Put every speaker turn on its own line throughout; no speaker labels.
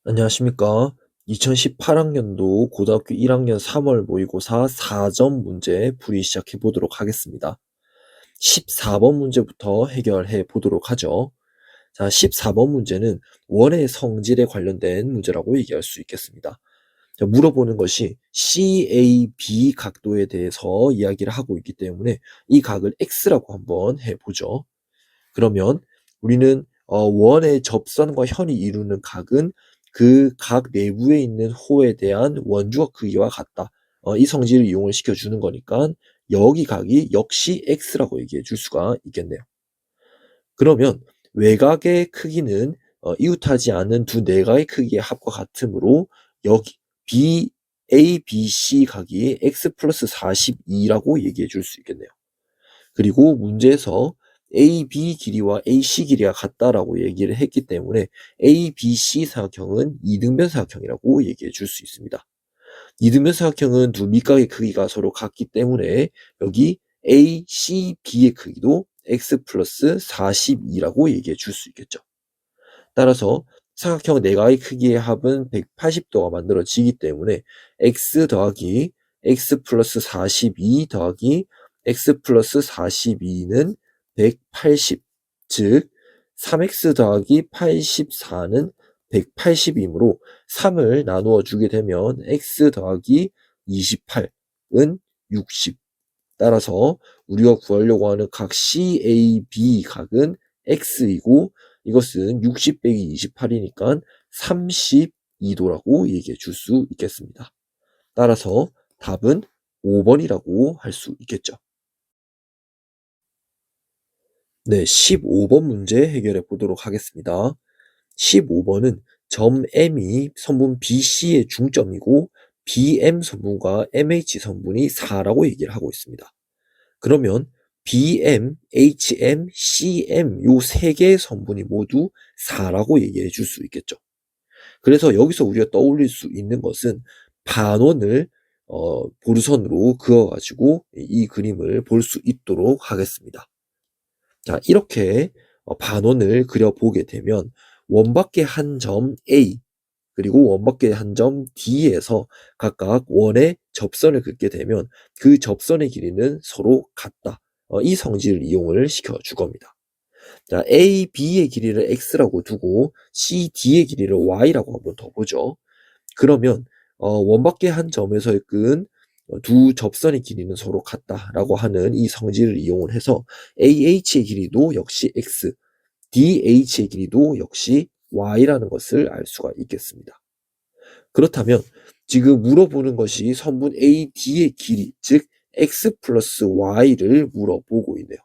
안녕하십니까. 2018학년도 고등학교 1학년 3월 모의고사 4점 문제 풀이 시작해 보도록 하겠습니다. 14번 문제부터 해결해 보도록 하죠. 자, 14번 문제는 원의 성질에 관련된 문제라고 얘기할 수 있겠습니다. 자, 물어보는 것이 CAB 각도에 대해서 이야기를 하고 있기 때문에 이 각을 X라고 한번 해보죠. 그러면 우리는 원의 접선과 현이 이루는 각은 그 각 내부에 있는 호에 대한 원주어 크기와 같다. 이 성질을 이용을 시켜주는 거니까 여기 각이 역시 x라고 얘기해 줄 수가 있겠네요. 그러면 외곽의 크기는 이웃하지 않은 두 내각의 크기의 합과 같으므로 여기 A, B, C 각이 x 플러스 42라고 얘기해 줄 수 있겠네요. 그리고 문제에서 AB 길이와 AC 길이가 같다라고 얘기를 했기 때문에 ABC 사각형은 이등변 사각형이라고 얘기해 줄 수 있습니다. 이등변 사각형은 두 밑각의 크기가 서로 같기 때문에 여기 ACB의 크기도 x 플러스 42라고 얘기해 줄 수 있겠죠. 따라서 사각형 내각의 크기의 합은 180도가 만들어지기 때문에 x 더하기 x 플러스 42 더하기 x 플러스 42는 180, 즉 3x 더하기 84는 180이므로 3을 나누어 주게 되면 x 더하기 28은 60. 따라서 우리가 구하려고 하는 각 CAB 각은 x이고 이것은 60 빼기 28이니까 32도라고 얘기해 줄 수 있겠습니다. 따라서 답은 5번이라고 할 수 있겠죠. 네, 15번 문제 해결해 보도록 하겠습니다. 15번은 점 M이 선분 BC의 중점이고 BM 선분과 MH 선분이 4라고 얘기를 하고 있습니다. 그러면 BM, HM, CM 요 세 개의 성분이 모두 4라고 얘기해 줄 수 있겠죠. 그래서 여기서 우리가 떠올릴 수 있는 것은 반원을 보르선으로 그어가지고 이 그림을 볼 수 있도록 하겠습니다. 자, 이렇게 반원을 그려보게 되면 원밖에 한 점 A 그리고 원밖에 한 점 D에서 각각 원의 접선을 긋게 되면 그 접선의 길이는 서로 같다. 이 성질을 이용을 시켜줄 겁니다. 자, A, B의 길이를 X라고 두고 C, D의 길이를 Y라고 한번 더 보죠. 그러면 원밖에 한 점에서의 끈 두 접선의 길이는 서로 같다라고 하는 이 성질을 이용을 해서 AH의 길이도 역시 X, DH의 길이도 역시 Y라는 것을 알 수가 있겠습니다. 그렇다면 지금 물어보는 것이 선분 AD의 길이, 즉 X 플러스 Y를 물어보고 있네요.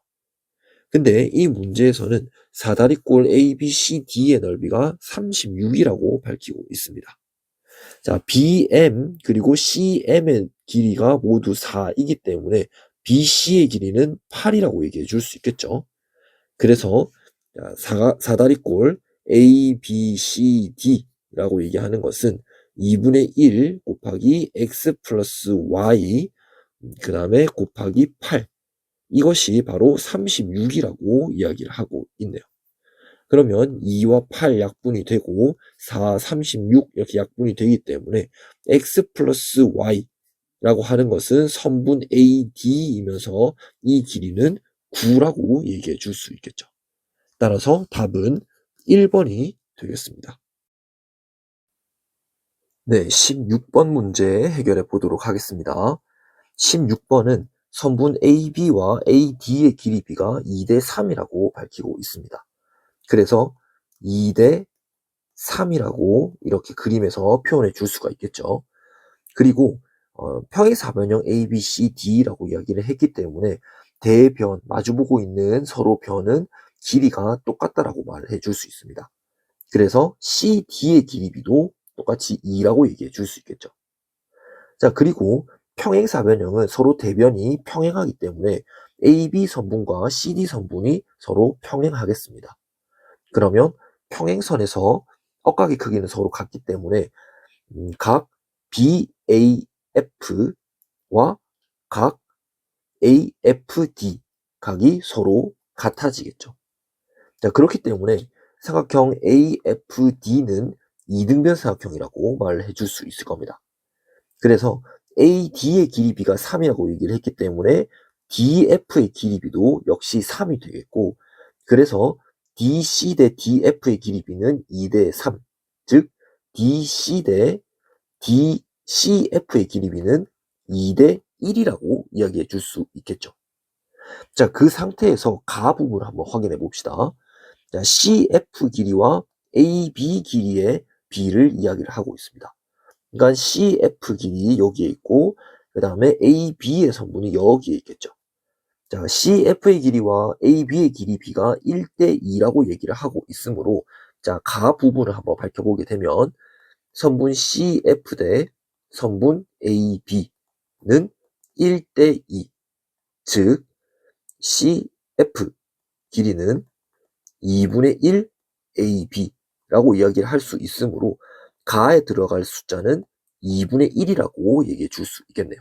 근데 이 문제에서는 사다리꼴 ABCD의 넓이가 36이라고 밝히고 있습니다. 자, BM 그리고 CM의 길이가 모두 4이기 때문에 BC의 길이는 8이라고 얘기해 줄 수 있겠죠. 그래서 사다리꼴 ABCD라고 얘기하는 것은 2분의 1 곱하기 x 플러스 y 그 다음에 곱하기 8 이것이 바로 36이라고 이야기를 하고 있네요. 그러면 2와 8 약분이 되고 4, 36 이렇게 약분이 되기 때문에 x 플러스 y라고 하는 것은 선분 AD이면서 이 길이는 9라고 얘기해 줄 수 있겠죠. 따라서 답은 1번이 되겠습니다. 네, 16번 문제 해결해 보도록 하겠습니다. 16번은 선분 AB와 AD의 길이 비가 2대 3이라고 밝히고 있습니다. 그래서 2대 3이라고 이렇게 그림에서 표현해 줄 수가 있겠죠. 그리고 평행사변형 ABCD라고 이야기를 했기 때문에 대변, 마주보고 있는 서로 변은 길이가 똑같다라고 말을 해줄 수 있습니다. 그래서 CD의 길이비도 똑같이 2라고 얘기해 줄 수 있겠죠. 자, 그리고 평행사변형은 서로 대변이 평행하기 때문에 AB 선분과 CD 선분이 서로 평행하겠습니다. 그러면 평행선에서 억각의 크기는 서로 같기 때문에 각 BAF와 각 AFD 각이 서로 같아지겠죠. 자, 그렇기 때문에 삼각형 AFD는 이등변 사각형이라고 말을 해줄 수 있을 겁니다. 그래서 AD의 길이 B가 3이라고 얘기를 했기 때문에 DF의 길이 B도 역시 3이 되겠고, 그래서 DC 대 DF의 길이 B는 2대 3, 즉 DC 대 DCF의 길이 B는 2대 1이라고 이야기해 줄 수 있겠죠. 자, 그 상태에서 가 부분을 한번 확인해 봅시다. 자, CF 길이와 AB 길이의 B를 이야기를 하고 있습니다. 그러니까 CF 길이 여기에 있고, 그 다음에 AB의 선분이 여기에 있겠죠. 자, CF의 길이와 AB의 길이 B가 1대 2라고 얘기를 하고 있으므로, 자, 가 부분을 한번 밝혀보게 되면, 선분 CF 대 선분 AB는 1대 2, 즉 CF 길이는 2분의 1 AB라고 이야기를 할 수 있으므로 가에 들어갈 숫자는 2분의 1이라고 얘기해 줄 수 있겠네요.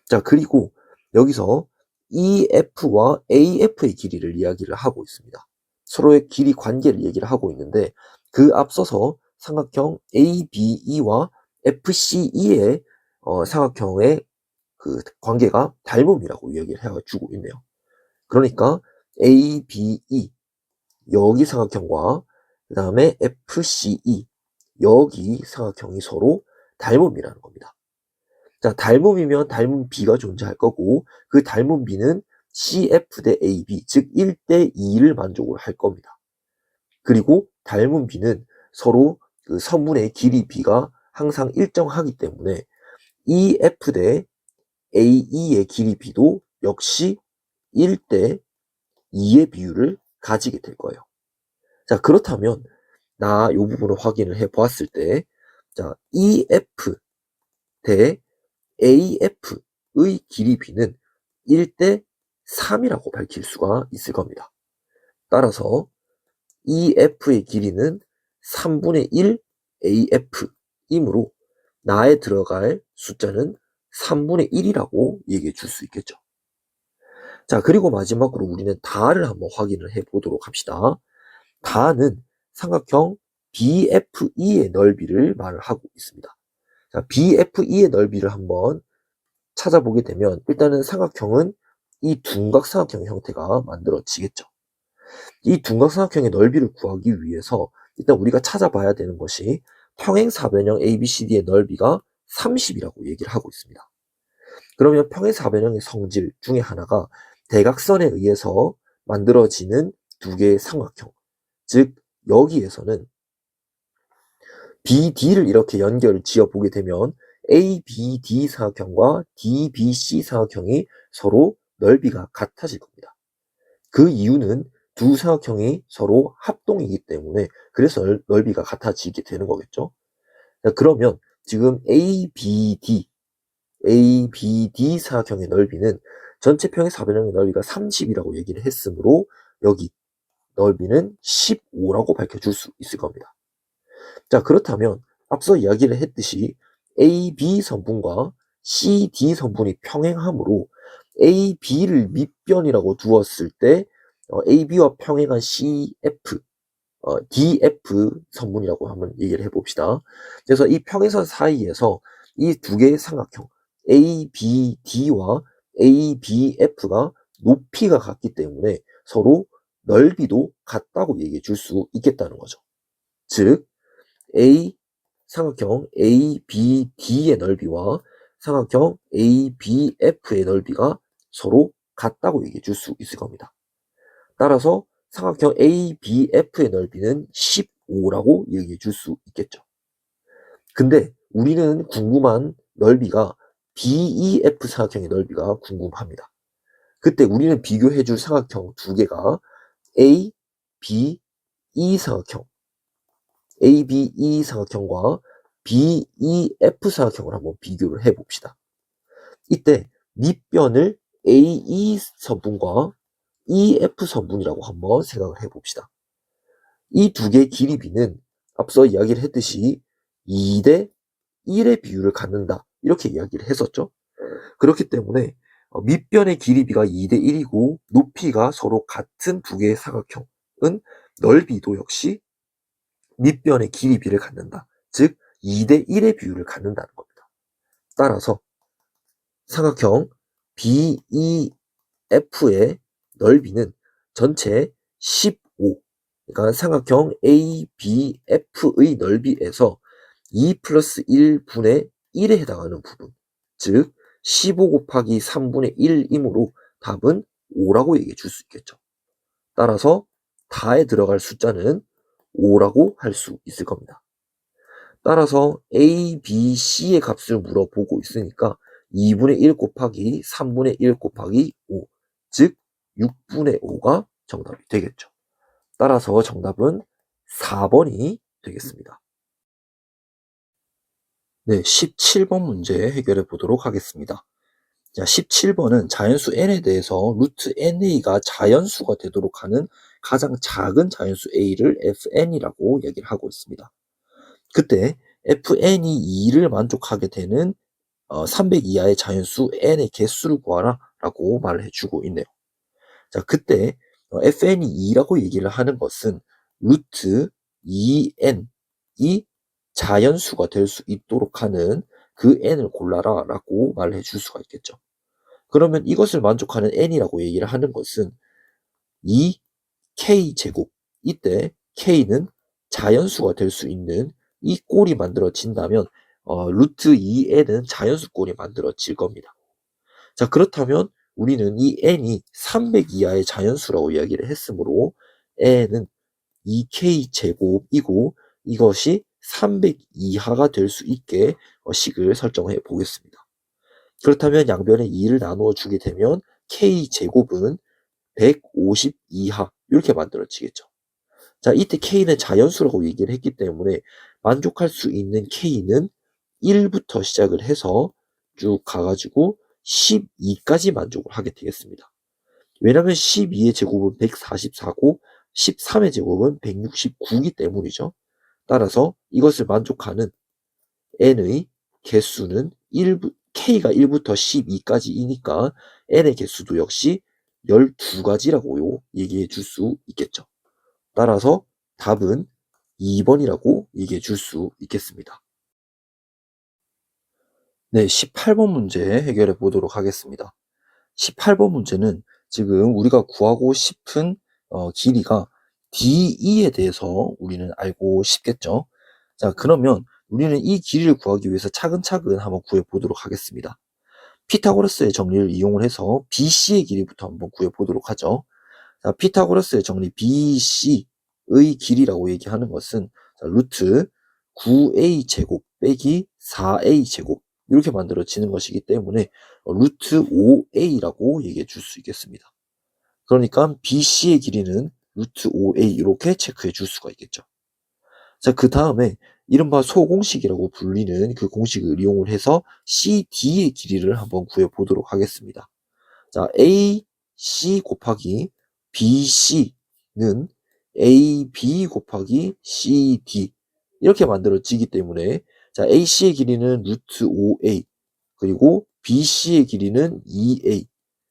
자, 그리고 여기서 EF와 AF의 길이를 이야기를 하고 있습니다. 서로의 길이 관계를 얘기를 하고 있는데, 그 앞서서 삼각형 ABE와 FCE의 삼각형의 그 관계가 닮음이라고 이야기를 해주고 있네요. 그러니까 ABE 여기 삼각형과 그 다음에 FCE 여기 삼각형이 서로 닮음이라는 겁니다. 자, 닮음이면 닮은 B가 존재할 거고, 그 닮은 B는 CF 대 AB, 즉 1대 2를 만족을 할 겁니다. 그리고 닮은 B는 서로 그 선분의 길이 B가 항상 일정하기 때문에 EF 대 AE의 길이 B도 역시 1대 2의 비율을 가지게 될 거예요. 자, 그렇다면 나 이 부분을 확인을 해 보았을 때, 자, EF 대 AF의 길이 B는 1대 3이라고 밝힐 수가 있을 겁니다. 따라서 EF의 길이는 3분의 1 AF이므로 나에 들어갈 숫자는 3분의 1이라고 얘기해 줄 수 있겠죠. 자, 그리고 마지막으로 우리는 다를 한번 확인을 해 보도록 합시다. 다는 삼각형 BFE의 넓이를 말을 하고 있습니다. 자, BFE의 넓이를 한번 찾아보게 되면 일단은 삼각형은 이 둔각삼각형 형태가 만들어지겠죠. 이 둔각삼각형의 넓이를 구하기 위해서 일단 우리가 찾아봐야 되는 것이 평행사변형 ABCD의 넓이가 30이라고 얘기를 하고 있습니다. 그러면 평행사변형의 성질 중에 하나가 대각선에 의해서 만들어지는 두 개의 삼각형, 즉 여기에서는 BD를 이렇게 연결을 지어보게 되면 ABD 사각형과 DBC 사각형이 서로 넓이가 같아질 겁니다. 그 이유는 두 사각형이 서로 합동이기 때문에 그래서 넓이가 같아지게 되는 거겠죠. 그러면 지금 ABD 사각형의 넓이는 전체 평행사변형의 넓이가 30이라고 얘기를 했으므로 여기 넓이는 15라고 밝혀줄 수 있을 겁니다. 자, 그렇다면 앞서 이야기를 했듯이 AB 선분과 CD 선분이 평행하므로 AB를 밑변이라고 두었을 때 AB와 평행한 CF, DF 선분이라고 한번 얘기를 해봅시다. 그래서 이 평행선 사이에서 이 두 개의 삼각형 ABD와 ABF가 높이가 같기 때문에 서로 넓이도 같다고 얘기해 줄 수 있겠다는 거죠. 즉 삼각형 ABD의 넓이와 삼각형 ABF의 넓이가 서로 같다고 얘기해 줄 수 있을 겁니다. 따라서 삼각형 ABF의 넓이는 15라고 얘기해 줄 수 있겠죠. 근데 우리는 궁금한 넓이가 BEF 삼각형의 넓이가 궁금합니다. 그때 우리는 비교해 줄 삼각형 두 개가 A, B, E 삼각형, ABE 삼각형과 BEF 삼각형을 한번 비교를 해봅시다. 이때 밑변을 AE 선분과 EF 선분이라고 한번 생각을 해봅시다. 이 두 개의 길이 B는 앞서 이야기를 했듯이 2대 1의 비율을 갖는다 이렇게 이야기를 했었죠. 그렇기 때문에 밑변의 길이 B가 2대 1이고 높이가 서로 같은 두 개의 사각형은 넓이도 역시 밑변의 길이 비를 갖는다. 즉 2대 1의 비율을 갖는다는 겁니다. 따라서 삼각형 BEF의 넓이는 전체 15, 그러니까 삼각형 ABF의 넓이에서 2 플러스 1분의 1에 해당하는 부분, 즉 15 곱하기 3분의 1이므로 답은 5라고 얘기해 줄 수 있겠죠. 따라서 다에 들어갈 숫자는 5라고 할 수 있을 겁니다. 따라서 A, B, C의 값을 물어보고 있으니까 2분의 1 곱하기 3분의 1 곱하기 5, 즉 6분의 5가 정답이 되겠죠. 따라서 정답은 4번이 되겠습니다. 네, 17번 문제 해결해 보도록 하겠습니다. 자, 17번은 자연수 n에 대해서 루트 na가 자연수가 되도록 하는 가장 작은 자연수 a를 fn이라고 얘기를 하고 있습니다. 그때 fn이 2를 만족하게 되는 300 이하의 자연수 n의 개수를 구하라 라고 말을 해주고 있네요. 자, 그때 fn이 2라고 얘기를 하는 것은 루트 2n이 자연수가 될 수 있도록 하는 그 n을 골라라 라고 말을 해줄 수가 있겠죠. 그러면 이것을 만족하는 n이라고 얘기를 하는 것은 2k제곱, 이때 k는 자연수가 될 수 있는 이 꼴이 만들어진다면 루트 2n은 자연수 꼴이 만들어질 겁니다. 자, 그렇다면 우리는 이 n이 300 이하의 자연수라고 이야기를 했으므로 n은 2k제곱이고 이것이 300 이하가 될 수 있게 식을 설정해 보겠습니다. 그렇다면 양변에 2를 나누어 주게 되면 k제곱은 150 이하 이렇게 만들어지겠죠. 자, 이때 k는 자연수라고 얘기를 했기 때문에 만족할 수 있는 k는 1부터 시작을 해서 쭉 가가지고 12까지 만족을 하게 되겠습니다. 왜냐하면 12의 제곱은 144고 13의 제곱은 169이기 때문이죠. 따라서 이것을 만족하는 n의 개수는 k가 1부터 12까지이니까 n의 개수도 역시 12가지라고 얘기해 줄 수 있겠죠. 따라서 답은 2번이라고 얘기해 줄 수 있겠습니다. 네, 18번 문제 해결해 보도록 하겠습니다. 18번 문제는 지금 우리가 구하고 싶은 길이가 DE에 대해서 우리는 알고 싶겠죠. 자, 그러면 우리는 이 길이를 구하기 위해서 차근차근 한번 구해 보도록 하겠습니다. 피타고라스의 정리를 이용을 해서 BC의 길이부터 한번 구해 보도록 하죠. 자, 피타고라스의 정리 BC의 길이라고 얘기하는 것은 자, 루트 9a 제곱 빼기 4a 제곱 이렇게 만들어지는 것이기 때문에 루트 5a라고 얘기해 줄 수 있겠습니다. 그러니까 BC의 길이는 루트 5a 이렇게 체크해 줄 수가 있겠죠. 자, 그 다음에 이른바 소공식이라고 불리는 그 공식을 이용을 해서 CD의 길이를 한번 구해 보도록 하겠습니다. 자, AC 곱하기 BC는 AB 곱하기 CD 이렇게 만들어지기 때문에 자, AC의 길이는 루트 5A 그리고 BC의 길이는 2A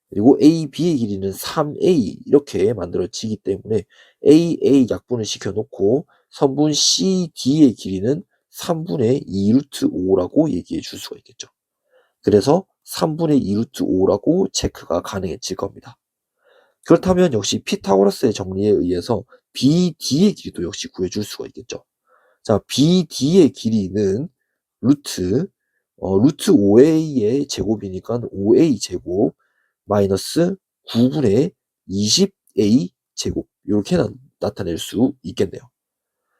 그리고 AB의 길이는 3A 이렇게 만들어지기 때문에 AA 약분을 시켜놓고 선분 CD의 길이는 3분의 2 루트 5라고 얘기해 줄 수가 있겠죠. 그래서 3분의 2 루트 5라고 체크가 가능해질 겁니다. 그렇다면 역시 피타고라스의 정리에 의해서 BD의 길이도 역시 구해줄 수가 있겠죠. 자, BD의 길이는 루트 5a의 제곱이니까 5a 제곱 마이너스 9분의 20a 제곱 이렇게 나타낼 수 있겠네요.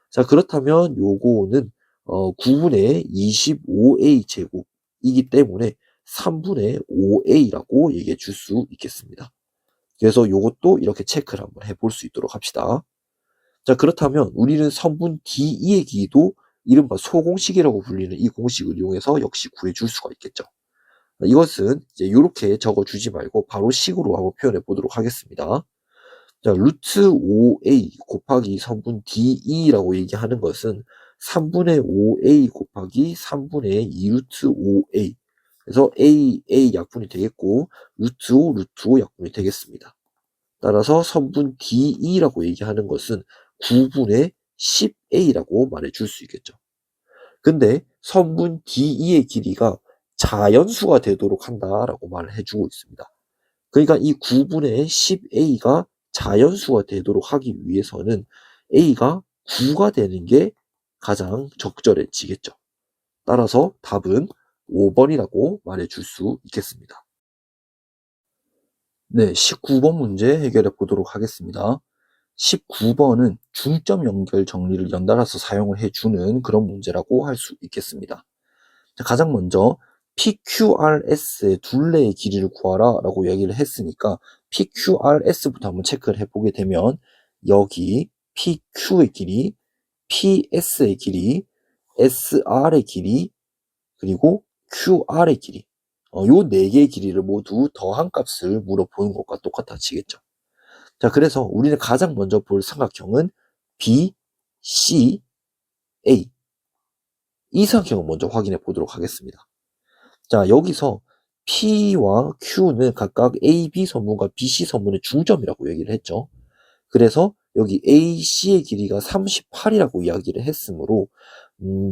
자, 그렇다면 요거는 9분의 25a 제곱이기 때문에 3분의 5a라고 얘기해 줄 수 있겠습니다. 그래서 요것도 이렇게 체크를 한번 해볼 수 있도록 합시다. 자, 그렇다면 우리는 선분 DE의 길이도 이른바 소공식이라고 불리는 이 공식을 이용해서 역시 구해줄 수가 있겠죠. 이것은 이제 이렇게 적어주지 말고 바로 식으로 한번 표현해 보도록 하겠습니다. 자, 루트 5a 곱하기 선분 DE라고 얘기하는 것은 3분의 5a 곱하기 3분의 2 루트 5a 그래서 a 약분이 되겠고 루트 5 약분이 되겠습니다. 따라서 선분 DE라고 얘기하는 것은 9분의 10a라고 말해줄 수 있겠죠. 근데 선분 DE의 길이가 자연수가 되도록 한다라고 말을 해주고 있습니다. 그러니까 이 9분의 10a가 자연수가 되도록 하기 위해서는 a가 9가 되는 게 가장 적절해지겠죠. 따라서 답은 5번이라고 말해줄 수 있겠습니다. 네, 19번 문제 해결해 보도록 하겠습니다. 19번은 중점 연결 정리를 연달아서 사용을 해주는 그런 문제라고 할 수 있겠습니다. 자, 가장 먼저 PQRS의 둘레의 길이를 구하라 라고 얘기를 했으니까 PQRS부터 한번 체크를 해보게 되면 여기 PQ의 길이, PS의 길이, SR의 길이, 그리고 QR의 길이, 요 네 개의 길이를 모두 더한 값을 물어보는 것과 똑같아지겠죠. 자, 그래서 우리는 가장 먼저 볼 삼각형은 B, C, A. 이 삼각형을 먼저 확인해 보도록 하겠습니다. 자, 여기서 P와 Q는 각각 A, B 선분과 B, C 선분의 중점이라고 얘기를 했죠. 그래서 여기 AC의 길이가 38이라고 이야기를 했으므로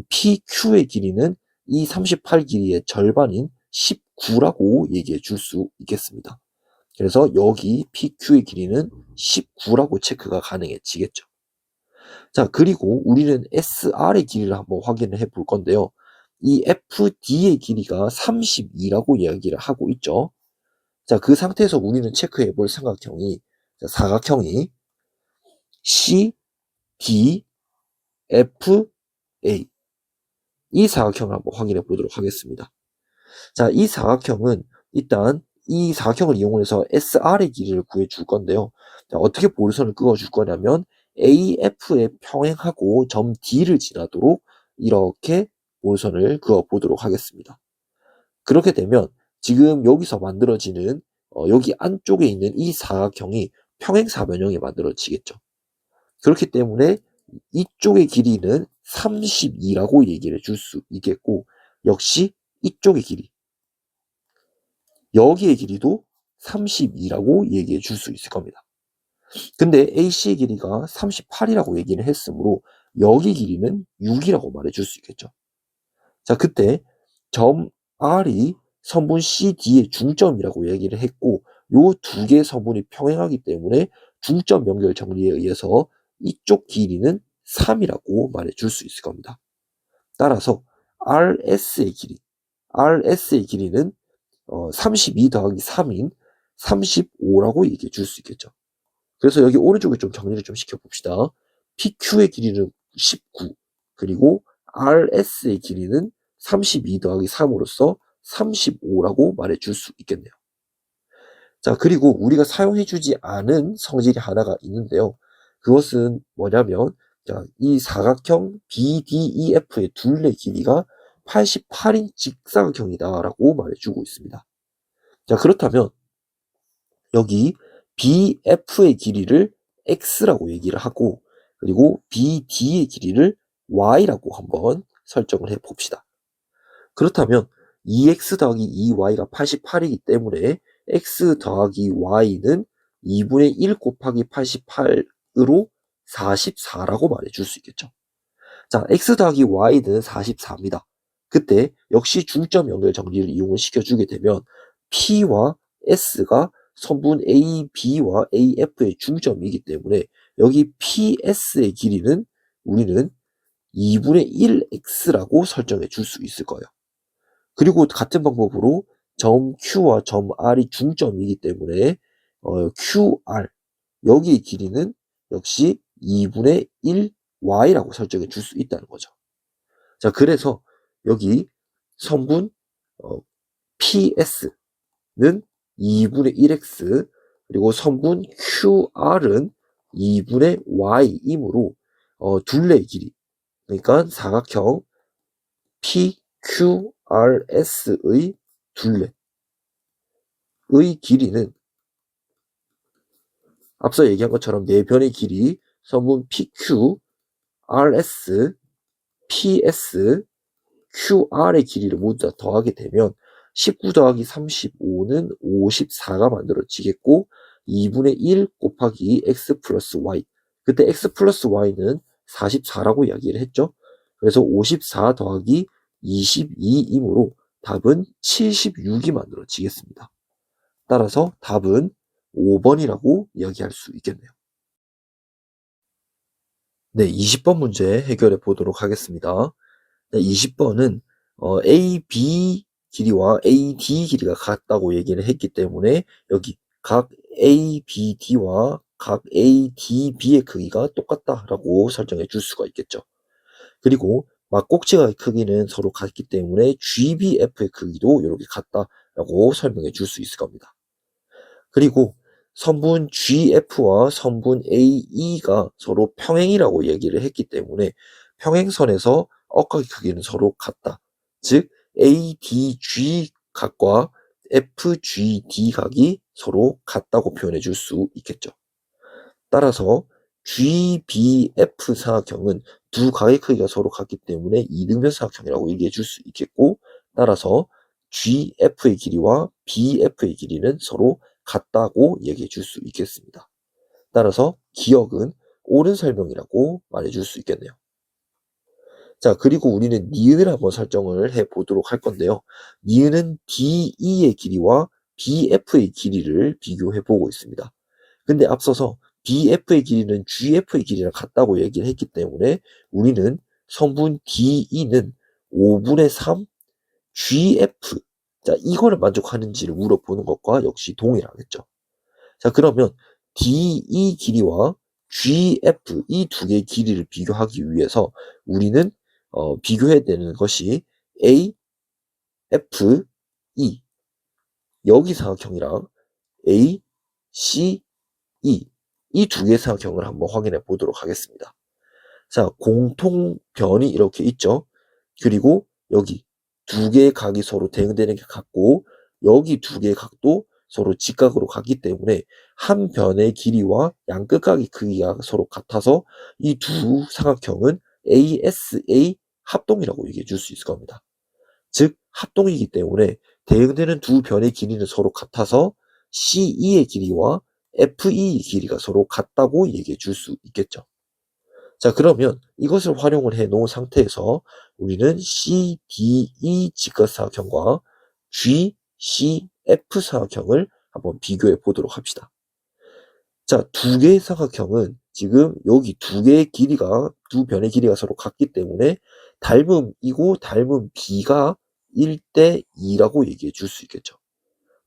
PQ의 길이는 이 38 길이의 절반인 19라고 얘기해 줄 수 있겠습니다. 그래서 여기 PQ의 길이는 19라고 체크가 가능해지겠죠. 자, 그리고 우리는 SR의 길이를 한번 확인을 해 볼 건데요. 이 FD의 길이가 32라고 이야기를 하고 있죠. 자, 그 상태에서 우리는 체크해 볼 삼각형이, 사각형이 C, D, F, A. 이 사각형을 한번 확인해 보도록 하겠습니다. 자, 이 사각형은 일단 이 사각형을 이용해서 SR의 길이를 구해 줄 건데요. 자, 어떻게 볼선을 그어 줄 거냐면 AF에 평행하고 점 D를 지나도록 이렇게 볼선을 그어 보도록 하겠습니다. 그렇게 되면 지금 여기서 만들어지는 여기 안쪽에 있는 이 사각형이 평행사변형이 만들어지겠죠. 그렇기 때문에 이쪽의 길이는 32라고 얘기를 해줄 수 있겠고, 역시 이쪽의 길이, 여기의 길이도 32라고 얘기해 줄 수 있을 겁니다. 근데 AC의 길이가 38이라고 얘기를 했으므로 여기 길이는 6이라고 말해 줄 수 있겠죠. 자, 그때 점 R이 선분 CD의 중점이라고 얘기를 했고, 요 두 개의 선분이 평행하기 때문에 중점 연결 정리에 의해서 이쪽 길이는 3이라고 말해 줄 수 있을 겁니다. 따라서 RS의 길이는 32 더하기 3인 35라고 얘기해 줄 수 있겠죠. 그래서 여기 오른쪽에 좀 정리를 좀 시켜봅시다. PQ의 길이는 19, 그리고 RS의 길이는 32 더하기 3으로써 35라고 말해줄 수 있겠네요. 자, 그리고 우리가 사용해주지 않은 성질이 하나가 있는데요. 그것은 뭐냐면, 자, 이 사각형 BDEF의 둘레 길이가 88인 직사각형이다라고 말해주고 있습니다. 자, 그렇다면 여기 BF의 길이를 X라고 얘기를 하고, 그리고 BD의 길이를 Y라고 한번 설정을 해봅시다. 그렇다면 2X 더하기 2Y가 88이기 때문에 X 더하기 Y는 2분의 1 곱하기 88으로 44라고 말해줄 수 있겠죠. 자, X 더하기 Y는 44입니다. 그때 역시 중점 연결 정리를 이용을 시켜주게 되면 P와 S가 선분 A, B와 AF의 중점이기 때문에 여기 PS의 길이는 우리는 2분의 1X라고 설정해 줄 수 있을 거예요. 그리고 같은 방법으로 점 Q와 점 R이 중점이기 때문에 QR, 여기의 길이는 역시 2분의 1Y라고 설정해 줄 수 있다는 거죠. 자, 그래서 여기 선분 PS는 2분의 1X, 그리고 선분 QR은 2분의 Y이므로 둘레의 길이, 그러니까 사각형 PQRS의 둘레의 길이는 앞서 얘기한 것처럼 네 변의 길이 선분 PQ, RS, PS, QR의 길이를 모두 다 더하게 되면 19 더하기 35는 54가 만들어지겠고, 2분의 1 곱하기 X 플러스 Y, 그때 X 플러스 Y는 44라고 이야기를 했죠. 그래서 54 더하기 22이므로 답은 76이 만들어지겠습니다. 따라서 답은 5번이라고 이야기할 수 있겠네요. 네, 20번 문제 해결해 보도록 하겠습니다. 네, 20번은 AB 길이와 AD 길이가 같다고 얘기를 했기 때문에 여기 각 ABD와 각 ADB의 크기가 똑같다라고 설정해 줄 수가 있겠죠. 그리고 막꼭지의 크기는 서로 같기 때문에 GBF의 크기도 이렇게 같다라고 설명해 줄 수 있을 겁니다. 그리고 선분 GF와 선분 AE가 서로 평행이라고 얘기를 했기 때문에 평행선에서 억각의 크기는 서로 같다. 즉 ADG 각과 FGD 각이 서로 같다고 표현해 줄 수 있겠죠. 따라서 GBF 사각형은 두 각의 크기가 서로 같기 때문에 이등변 사각형이라고 얘기해 줄 수 있겠고, 따라서 GF의 길이와 BF의 길이는 서로 같다고 얘기해 줄 수 있겠습니다. 따라서 기억은 옳은 설명이라고 말해줄 수 있겠네요. 자, 그리고 우리는 니은을 한번 설정을 해 보도록 할 건데요. 니은은 DE의 길이와 BF의 길이를 비교해 보고 있습니다. 근데 앞서서 BF의 길이는 GF의 길이랑 같다고 얘기를 했기 때문에 우리는 성분 DE는 5분의 3 GF, 자, 이거를 만족하는지를 물어보는 것과 역시 동일하겠죠. 자, 그러면 DE 길이와 GF 이 두 개의 길이를 비교하기 위해서 우리는 비교해야 되는 것이 A, F, E, 여기 사각형이랑 A, C, E 이 두 개의 사각형을 한번 확인해 보도록 하겠습니다. 자, 공통변이 이렇게 있죠. 그리고 여기 두 개의 각이 서로 대응되는 게 같고 여기 두 개의 각도 서로 직각으로 같기 때문에 한 변의 길이와 양 끝각의 크기가 서로 같아서 이 두 사각형은 ASA 합동이라고 얘기해 줄 수 있을 겁니다. 즉 합동이기 때문에 대응되는 두 변의 길이는 서로 같아서 CE의 길이와 FE의 길이가 서로 같다고 얘기해 줄 수 있겠죠. 자, 그러면 이것을 활용을 해 놓은 상태에서 우리는 CDE 직각사각형과 GCF 사각형을 한번 비교해 보도록 합시다. 자, 두 개의 사각형은 지금 여기 두 개의 길이가, 두 변의 길이가 서로 같기 때문에 닮음 이고 닮음 B가 1대 2라고 얘기해 줄 수 있겠죠.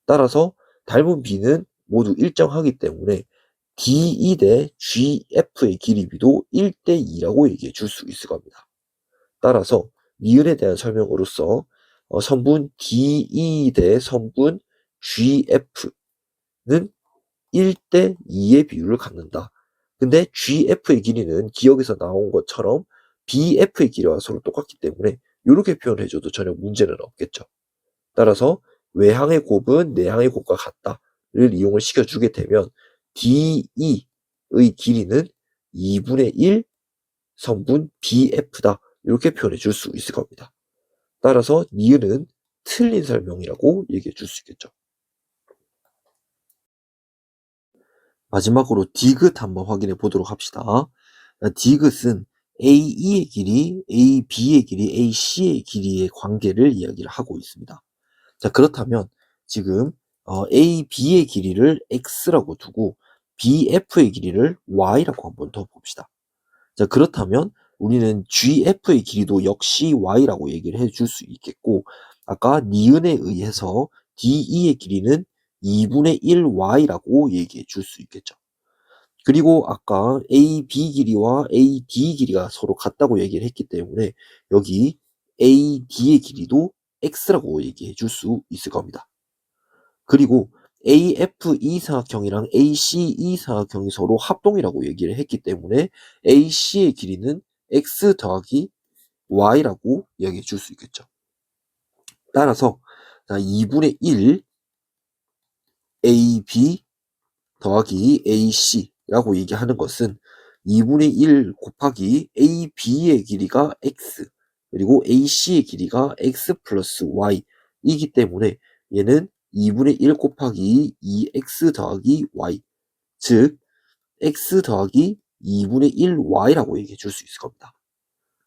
따라서 닮은 B는 모두 일정하기 때문에 DE 대 GF의 길이비도 1대 2라고 얘기해 줄 수 있을 겁니다. 따라서 니은에 대한 설명으로서 선분 DE 대 선분 GF는 1대 2의 비율을 갖는다. 근데 GF의 길이는 기억에서 나온 것처럼 BF의 길이와 서로 똑같기 때문에 이렇게 표현해줘도 전혀 문제는 없겠죠. 따라서 외항의 곱은 내항의 곱과 같다를 이용을 시켜주게 되면 DE의 길이는 2분의 1 성분 BF다. 이렇게 표현해 줄 수 있을 겁니다. 따라서 니은은 틀린 설명이라고 얘기해 줄 수 있겠죠. 마지막으로 디귿 한번 확인해 보도록 합시다. 디귿은 AE의 길이, AB의 길이, AC의 길이의 관계를 이야기를 하고 있습니다. 자, 그렇다면 지금 AB의 길이를 X라고 두고 BF의 길이를 Y라고 한번 더 봅시다. 자, 그렇다면 우리는 GF의 길이도 역시 Y라고 얘기를 해줄 수 있겠고 아까 니은에 의해서 DE의 길이는 2분의 1Y라고 얘기해 줄 수 있겠죠. 그리고 아까 AB 길이와 AD 길이가 서로 같다고 얘기를 했기 때문에 여기 AD의 길이도 X라고 얘기해 줄 수 있을 겁니다. 그리고 AFE 사각형이랑 ACE 사각형이 서로 합동이라고 얘기를 했기 때문에 AC의 길이는 X 더하기 Y라고 이야기해 줄 수 있겠죠. 따라서 2분의 1 AB 더하기 AC라고 얘기하는 것은 2분의 1 곱하기 AB의 길이가 X 그리고 AC의 길이가 X 플러스 Y이기 때문에 얘는 2분의 1 곱하기 2X 더하기 Y 즉 X 더하기 2분의 1y라고 얘기해 줄 수 있을 겁니다.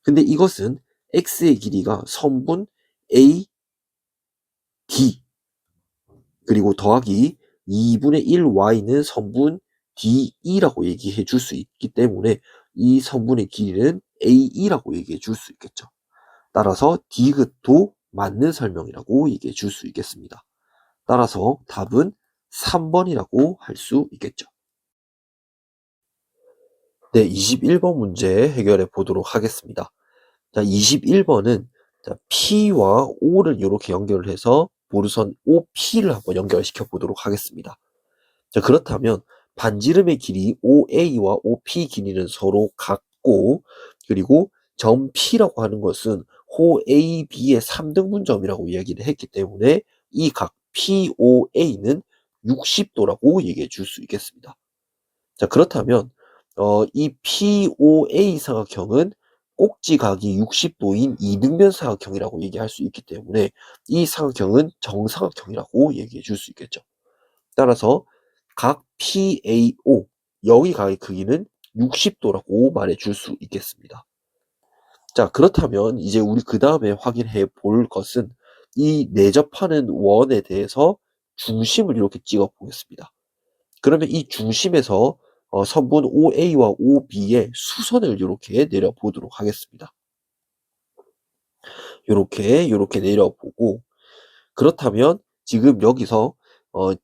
근데 이것은 x의 길이가 선분 a, d 그리고 더하기 2분의 1y는 선분 DE라고 얘기해 줄 수 있기 때문에 이 선분의 길이는 AE라고 얘기해 줄 수 있겠죠. 따라서 디귿도 맞는 설명이라고 얘기해 줄 수 있겠습니다. 따라서 답은 3번이라고 할 수 있겠죠. 네, 21번 문제 해결해 보도록 하겠습니다. 자, 21번은 P와 O를 이렇게 연결을 해서 보르선 OP를 한번 연결시켜 보도록 하겠습니다. 자, 그렇다면 반지름의 길이 OA와 OP 길이는 서로 같고, 그리고 점 P라고 하는 것은 호 AB의 3등분점이라고 이야기를 했기 때문에 이 각 POA는 60도라고 얘기해 줄 수 있겠습니다. 자, 그렇다면 이 POA 사각형은 꼭지각이 60도인 이등변 사각형이라고 얘기할 수 있기 때문에 이 사각형은 정사각형이라고 얘기해 줄 수 있겠죠. 따라서 각 PAO, 여기 각의 크기는 60도라고 말해 줄 수 있겠습니다. 자, 그렇다면 이제 우리 그 다음에 확인해 볼 것은 이 내접하는 원에 대해서 중심을 이렇게 찍어 보겠습니다. 그러면 이 중심에서 선분 OA와 OB의 수선을 이렇게 내려보도록 하겠습니다. 이렇게 내려보고, 그렇다면 지금 여기서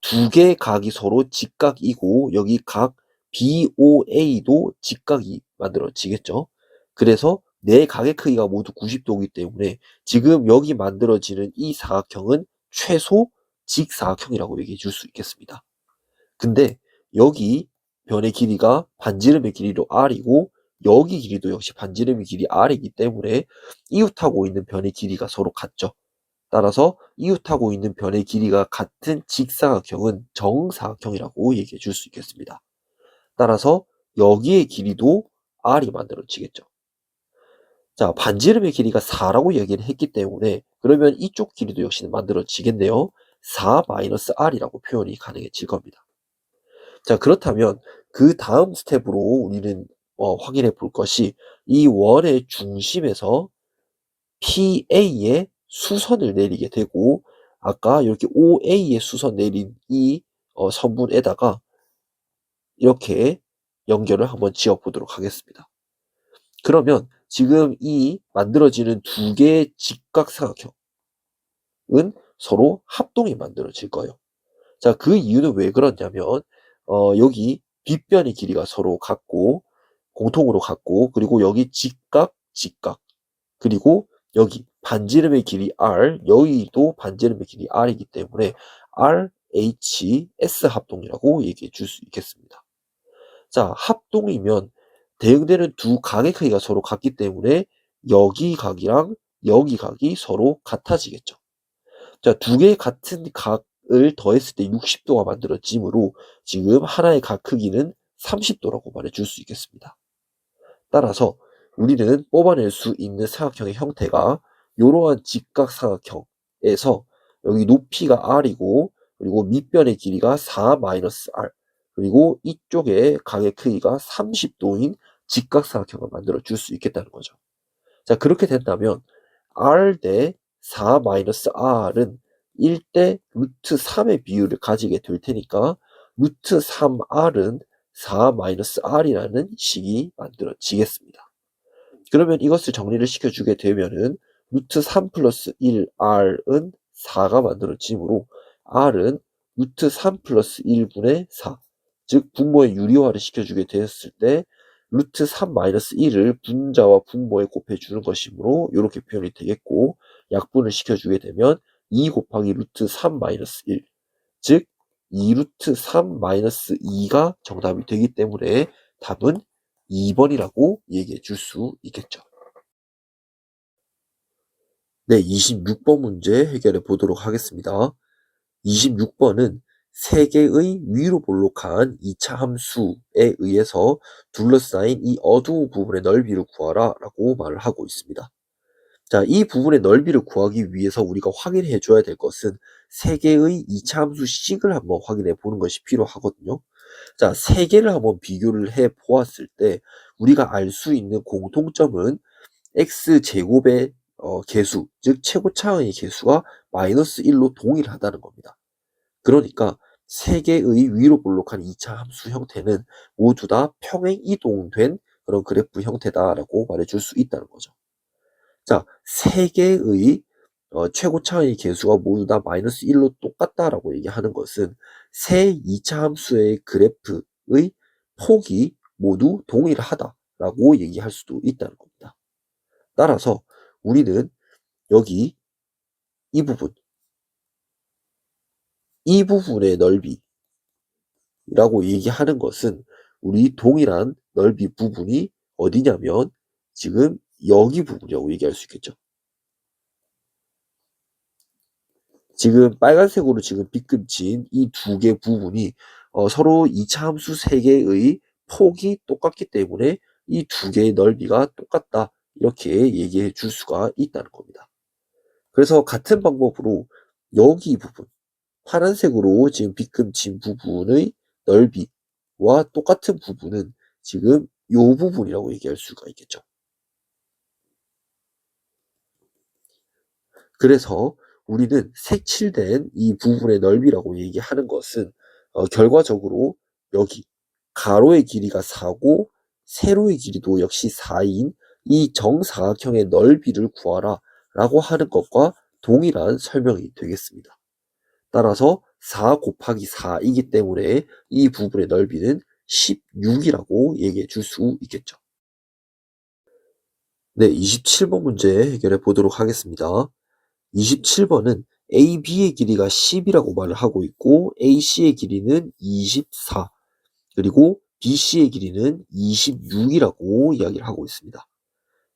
두 개의 각이 서로 직각이고 여기 각 BOA도 직각이 만들어지겠죠. 그래서 네 각의 크기가 모두 90도이기 때문에 지금 여기 만들어지는 이 사각형은 최소 직사각형이라고 얘기해 줄 수 있겠습니다. 근데 여기 변의 길이가 반지름의 길이로 r이고 여기 길이도 역시 반지름의 길이 r이기 때문에 이웃하고 있는 변의 길이가 서로 같죠. 따라서 이웃하고 있는 변의 길이가 같은 직사각형은 정사각형이라고 얘기해 줄 수 있겠습니다. 따라서 여기의 길이도 r이 만들어지겠죠. 자, 반지름의 길이가 4라고 얘기를 했기 때문에 그러면 이쪽 길이도 역시 만들어지겠네요. 4-r이라고 표현이 가능해질 겁니다. 자, 그렇다면 그 다음 스텝으로 우리는 확인해 볼 것이 이 원의 중심에서 PA의 수선을 내리게 되고 아까 이렇게 OA의 수선 내린 이 선분에다가 이렇게 연결을 한번 지어 보도록 하겠습니다. 그러면 지금 이 만들어지는 두 개의 직각사각형은 서로 합동이 만들어질 거예요. 자, 그 이유는 왜 그러냐면 여기 빗변의 길이가 서로 같고 공통으로 같고 그리고 여기 직각 그리고 여기 반지름의 길이 r, 여기도 반지름의 길이 r이기 때문에 RHS 합동이라고 얘기해 줄 수 있겠습니다. 자, 합동이면 대응되는 두 각의 크기가 서로 같기 때문에 여기 각이랑 여기 각이 서로 같아지겠죠. 자, 두 개의 같은 각을 더했을 때 60도가 만들어지므로 지금 하나의 각 크기는 30도라고 말해줄 수 있겠습니다. 따라서 우리는 뽑아낼 수 있는 사각형의 형태가 이러한 직각사각형에서 여기 높이가 r이고 그리고 밑변의 길이가 4-r 그리고 이쪽에 각의 크기가 30도인 직각사각형을 만들어 줄 수 있겠다는 거죠. 자, 그렇게 된다면 r 대 4-r은 1대 루트 3의 비율을 가지게 될 테니까 루트 3r은 4-r이라는 식이 만들어지겠습니다. 그러면 이것을 정리를 시켜주게 되면은 루트 3 플러스 1r은 4가 만들어지므로 r은 루트 3 플러스 1분의 4, 즉 분모의 유리화를 시켜주게 되었을 때 루트 3 마이너스 1을 분자와 분모에 곱해주는 것이므로 이렇게 표현이 되겠고 약분을 시켜주게 되면 2 곱하기 루트 3 마이너스 1, 즉 2루트 3 마이너스 2가 정답이 되기 때문에 답은 2번이라고 얘기해 줄 수 있겠죠. 네, 26번 문제 해결해 보도록 하겠습니다. 26번은 3개의 위로 볼록한 2차 함수에 의해서 둘러싸인 이 어두운 부분의 넓이를 구하라 라고 말을 하고 있습니다. 자, 이 부분의 넓이를 구하기 위해서 우리가 확인해 줘야 될 것은 3개의 2차 함수식을 한번 확인해 보는 것이 필요하거든요. 자, 세 개를 한번 비교를 해 보았을 때 우리가 알 수 있는 공통점은 x제곱의 개수, 즉 최고차의 개수가 -1로 동일하다는 겁니다. 그러니까 세 개의 위로 볼록한 2차 함수 형태는 모두 다 평행 이동된 그런 그래프 형태다라고 말해줄 수 있다는 거죠. 자, 세 개의 최고차의 개수가 모두 다 -1로 똑같다라고 얘기하는 것은 세 2차 함수의 그래프의 폭이 모두 동일하다라고 얘기할 수도 있다는 겁니다. 따라서 우리는 여기 이 부분의 넓이라고 얘기하는 것은 우리 동일한 넓이 부분이 어디냐면 지금 여기 부분이라고 얘기할 수 있겠죠. 지금 빨간색으로 지금 빗금친 이 두 개 부분이 서로 2차 함수 3개의 폭이 똑같기 때문에 이 두 개의 넓이가 똑같다 이렇게 얘기해 줄 수가 있다는 겁니다. 그래서 같은 방법으로 여기 부분 파란색으로 지금 빗금친 부분의 넓이와 똑같은 부분은 지금 이 부분이라고 얘기할 수가 있겠죠. 그래서 우리는 색칠된 이 부분의 넓이라고 얘기하는 것은 결과적으로 여기 가로의 길이가 4고 세로의 길이도 역시 4인 이 정사각형의 넓이를 구하라 라고 하는 것과 동일한 설명이 되겠습니다. 따라서 4 곱하기 4이기 때문에 이 부분의 넓이는 16이라고 얘기해 줄 수 있겠죠. 네, 27번 문제 해결해 보도록 하겠습니다. 27번은 AB의 길이가 10이라고 말을 하고 있고 AC의 길이는 24 그리고 BC의 길이는 26이라고 이야기를 하고 있습니다.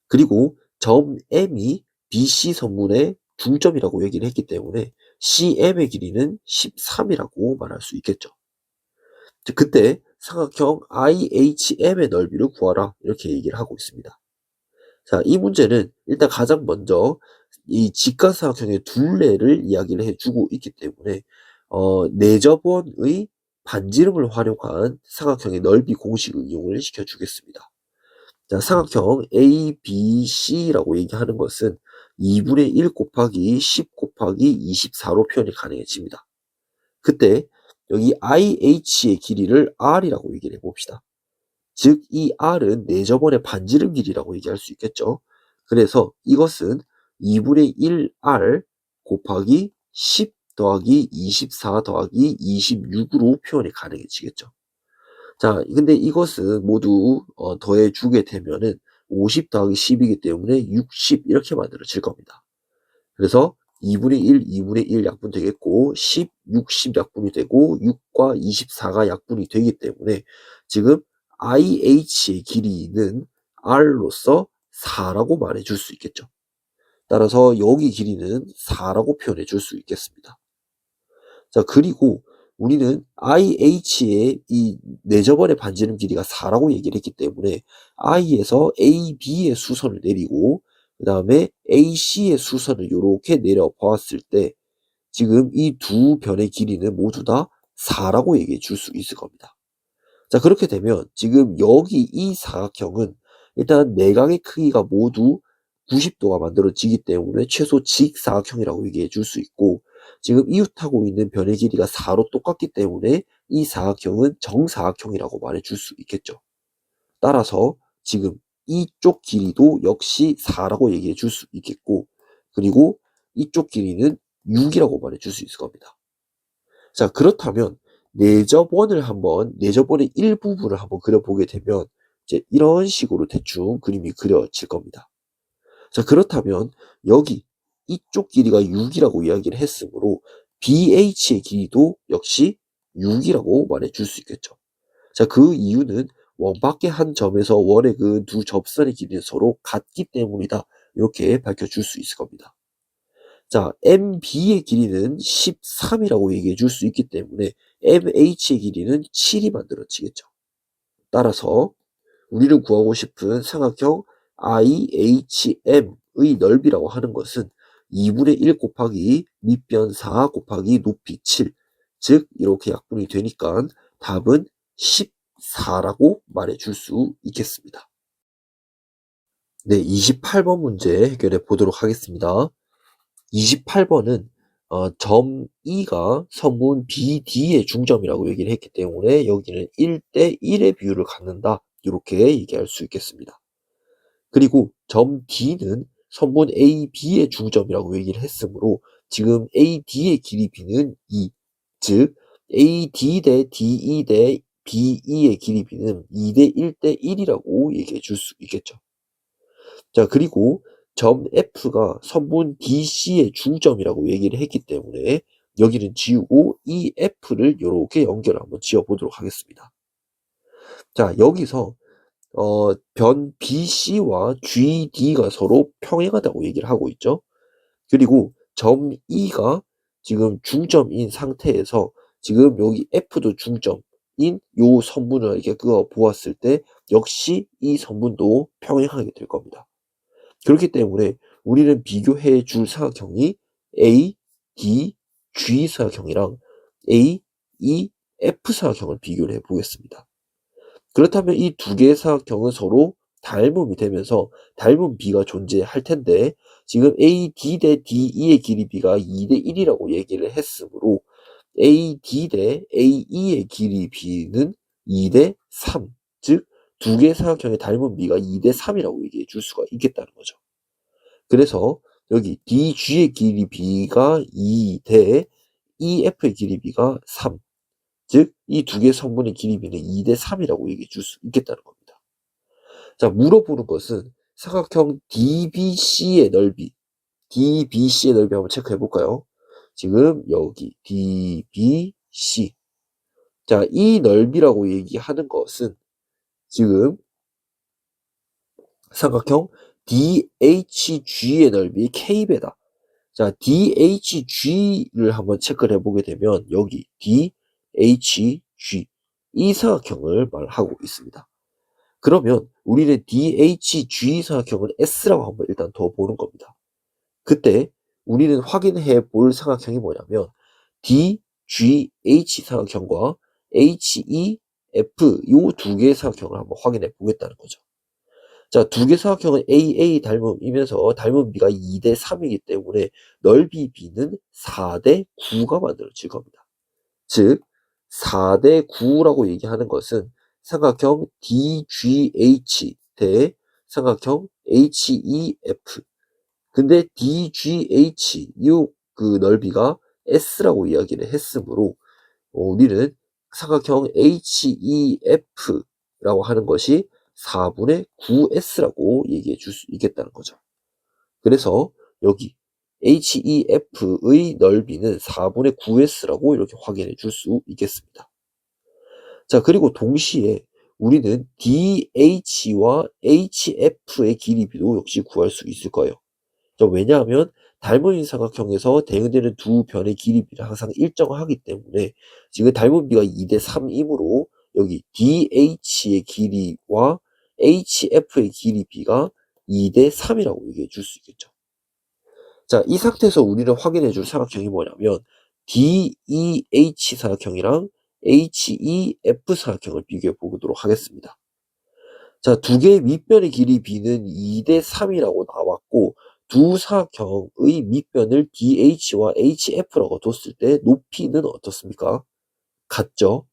그리고 점 M이 BC 선분의 중점이라고 얘기를 했기 때문에 CM의 길이는 13이라고 말할 수 있겠죠. 그때 삼각형 IHM의 넓이를 구하라 이렇게 얘기를 하고 있습니다. 자, 이 문제는 일단 가장 먼저 이 직각삼각형의 둘레를 이야기를 해주고 있기 때문에 내접원의 반지름을 활용한 삼각형의 넓이 공식을 이용을 시켜주겠습니다. 자, 삼각형 ABC라고 얘기하는 것은 2분의 1 곱하기 10 곱하기 24로 표현이 가능해집니다. 그때 여기 IH의 길이를 R이라고 얘기를 해봅시다. 즉, 이 R은 내접원의 반지름 길이라고 얘기할 수 있겠죠. 그래서 이것은 2분의 1R 곱하기 10 더하기 24 더하기 26으로 표현이 가능해지겠죠. 자, 근데 이것은 모두 더해주게 되면은 50 더하기 10이기 때문에 60 이렇게 만들어질 겁니다. 그래서 2분의 1, 2분의 1 약분 되겠고 10, 60 약분이 되고 6과 24가 약분이 되기 때문에 지금 IH의 길이는 R로서 4라고 말해줄 수 있겠죠. 따라서 여기 길이는 4라고 표현해 줄 수 있겠습니다. 자, 그리고 우리는 IH의 이 내접원의 반지름 길이가 4라고 얘기를 했기 때문에 I에서 AB의 수선을 내리고 그 다음에 AC의 수선을 이렇게 내려 보았을 때 지금 이 두 변의 길이는 모두 다 4라고 얘기해 줄 수 있을 겁니다. 자, 그렇게 되면 지금 여기 이 사각형은 일단 내각의 크기가 모두 90도가 만들어지기 때문에 최소 직사각형이라고 얘기해 줄 수 있고 지금 이웃하고 있는 변의 길이가 4로 똑같기 때문에 이 사각형은 정사각형이라고 말해 줄 수 있겠죠. 따라서 지금 이쪽 길이도 역시 4라고 얘기해 줄 수 있겠고 그리고 이쪽 길이는 6이라고 말해 줄 수 있을 겁니다. 자, 그렇다면 내접원의 일부분을 한번 그려보게 되면 이제 이런 식으로 대충 그림이 그려질 겁니다. 자, 그렇다면 여기 이쪽 길이가 6이라고 이야기를 했으므로 BH의 길이도 역시 6이라고 말해 줄 수 있겠죠. 자, 그 이유는 원밖에 한 점에서 원의 그 두 접선의 길이는 서로 같기 때문이다. 이렇게 밝혀줄 수 있을 겁니다. 자, MB의 길이는 13이라고 얘기해 줄 수 있기 때문에 MH의 길이는 7이 만들어지겠죠. 따라서 우리를 구하고 싶은 삼각형 IHM의 넓이라고 하는 것은 2분의 1 곱하기 밑변 4 곱하기 높이 7, 즉 이렇게 약분이 되니까 답은 14라고 말해줄 수 있겠습니다. 네, 28번 문제 해결해 보도록 하겠습니다. 28번은 점 E가 선분 BD의 중점이라고 얘기를 했기 때문에 여기는 1대 1의 비율을 갖는다. 이렇게 얘기할 수 있겠습니다. 그리고 점 D는 선분 AB의 중점이라고 얘기를 했으므로 지금 AD의 길이 B는 2, 즉 AD 대 DE 대 BE의 길이 B는 2대 1대 1이라고 얘기해 줄 수 있겠죠. 자, 그리고 점 F가 선분 DC의 중점이라고 얘기를 했기 때문에 여기는 지우고 이 F를 이렇게 연결을 한번 지어보도록 하겠습니다. 자, 여기서 변 BC와 GD가 서로 평행하다고 얘기를 하고 있죠. 그리고 점 E가 지금 중점인 상태에서 지금 여기 F도 중점인 요 선분을 이렇게 그어 보았을 때 역시 이 선분도 평행하게 될 겁니다. 그렇기 때문에 우리는 비교해 줄 사각형이 A, D, G 사각형이랑 A, E, F 사각형을 비교를 해 보겠습니다. 그렇다면 이 두 개의 사각형은 서로 닮음이 되면서 닮은 B가 존재할 텐데 지금 AD 대 DE의 길이 B가 2대 1이라고 얘기를 했으므로 AD 대 AE의 길이 B는 2대 3, 즉 두 개의 사각형의 닮은 B가 2대 3이라고 얘기해 줄 수가 있겠다는 거죠. 그래서 여기 DG의 길이 B가 2 대 EF의 길이 B가 3, 즉 이 두 개의 성분의 길이 B는 2 대 3이라고 얘기해 줄 수 있겠다는 겁니다. 자, 물어보는 것은 사각형 DBC의 넓이, DBC의 넓이 한번 체크해 볼까요? 지금 여기 DBC. 자, 이 넓이라고 얘기하는 것은 지금 삼각형 DHG의 넓이 K배다. 자, DHG를 한번 체크를 해보게 되면 여기 DHG 이 사각형을 말하고 있습니다. 그러면 우리는 DHG 사각형을 S라고 한번 일단 더 보는 겁니다. 그때 우리는 확인해 볼 사각형이 뭐냐면 DGH 사각형과 HEF 요 두 개의 사각형을 한번 확인해 보겠다는 거죠. 자, 두 개 사각형은 AA 닮음이면서 닮은 B가 2대 3이기 때문에 넓이 B는 4대 9가 만들어질 겁니다. 즉 4대 9라고 얘기하는 것은 삼각형 DGH 대 삼각형 HEF. 근데 DGH 그 넓이가 S라고 이야기를 했으므로 우리는 삼각형 HEF라고 하는 것이 4분의 9S라고 얘기해 줄 수 있겠다는 거죠. 그래서 여기 HEF의 넓이는 4분의 9S라고 이렇게 확인해 줄 수 있겠습니다. 자, 그리고 동시에 우리는 DH와 HF의 길이비도 역시 구할 수 있을 거예요. 왜냐하면 닮은 삼각형에서 대응되는 두 변의 길이비를 항상 일정하기 때문에 지금 닮은 비가 2대 3이므로 여기 DH의 길이와 HF의 길이비가 2대 3이라고 얘기해 줄 수 있겠죠. 자, 이 상태에서 우리는 확인해 줄 삼각형이 뭐냐면 DEH 삼각형이랑 HEF 삼각형을 비교해 보도록 하겠습니다. 자, 두 개의 밑변의 길이 B는 2대 3이라고 나왔고 두 사각형의 밑변을 DH와 HF라고 뒀을 때 높이는 어떻습니까? 같죠?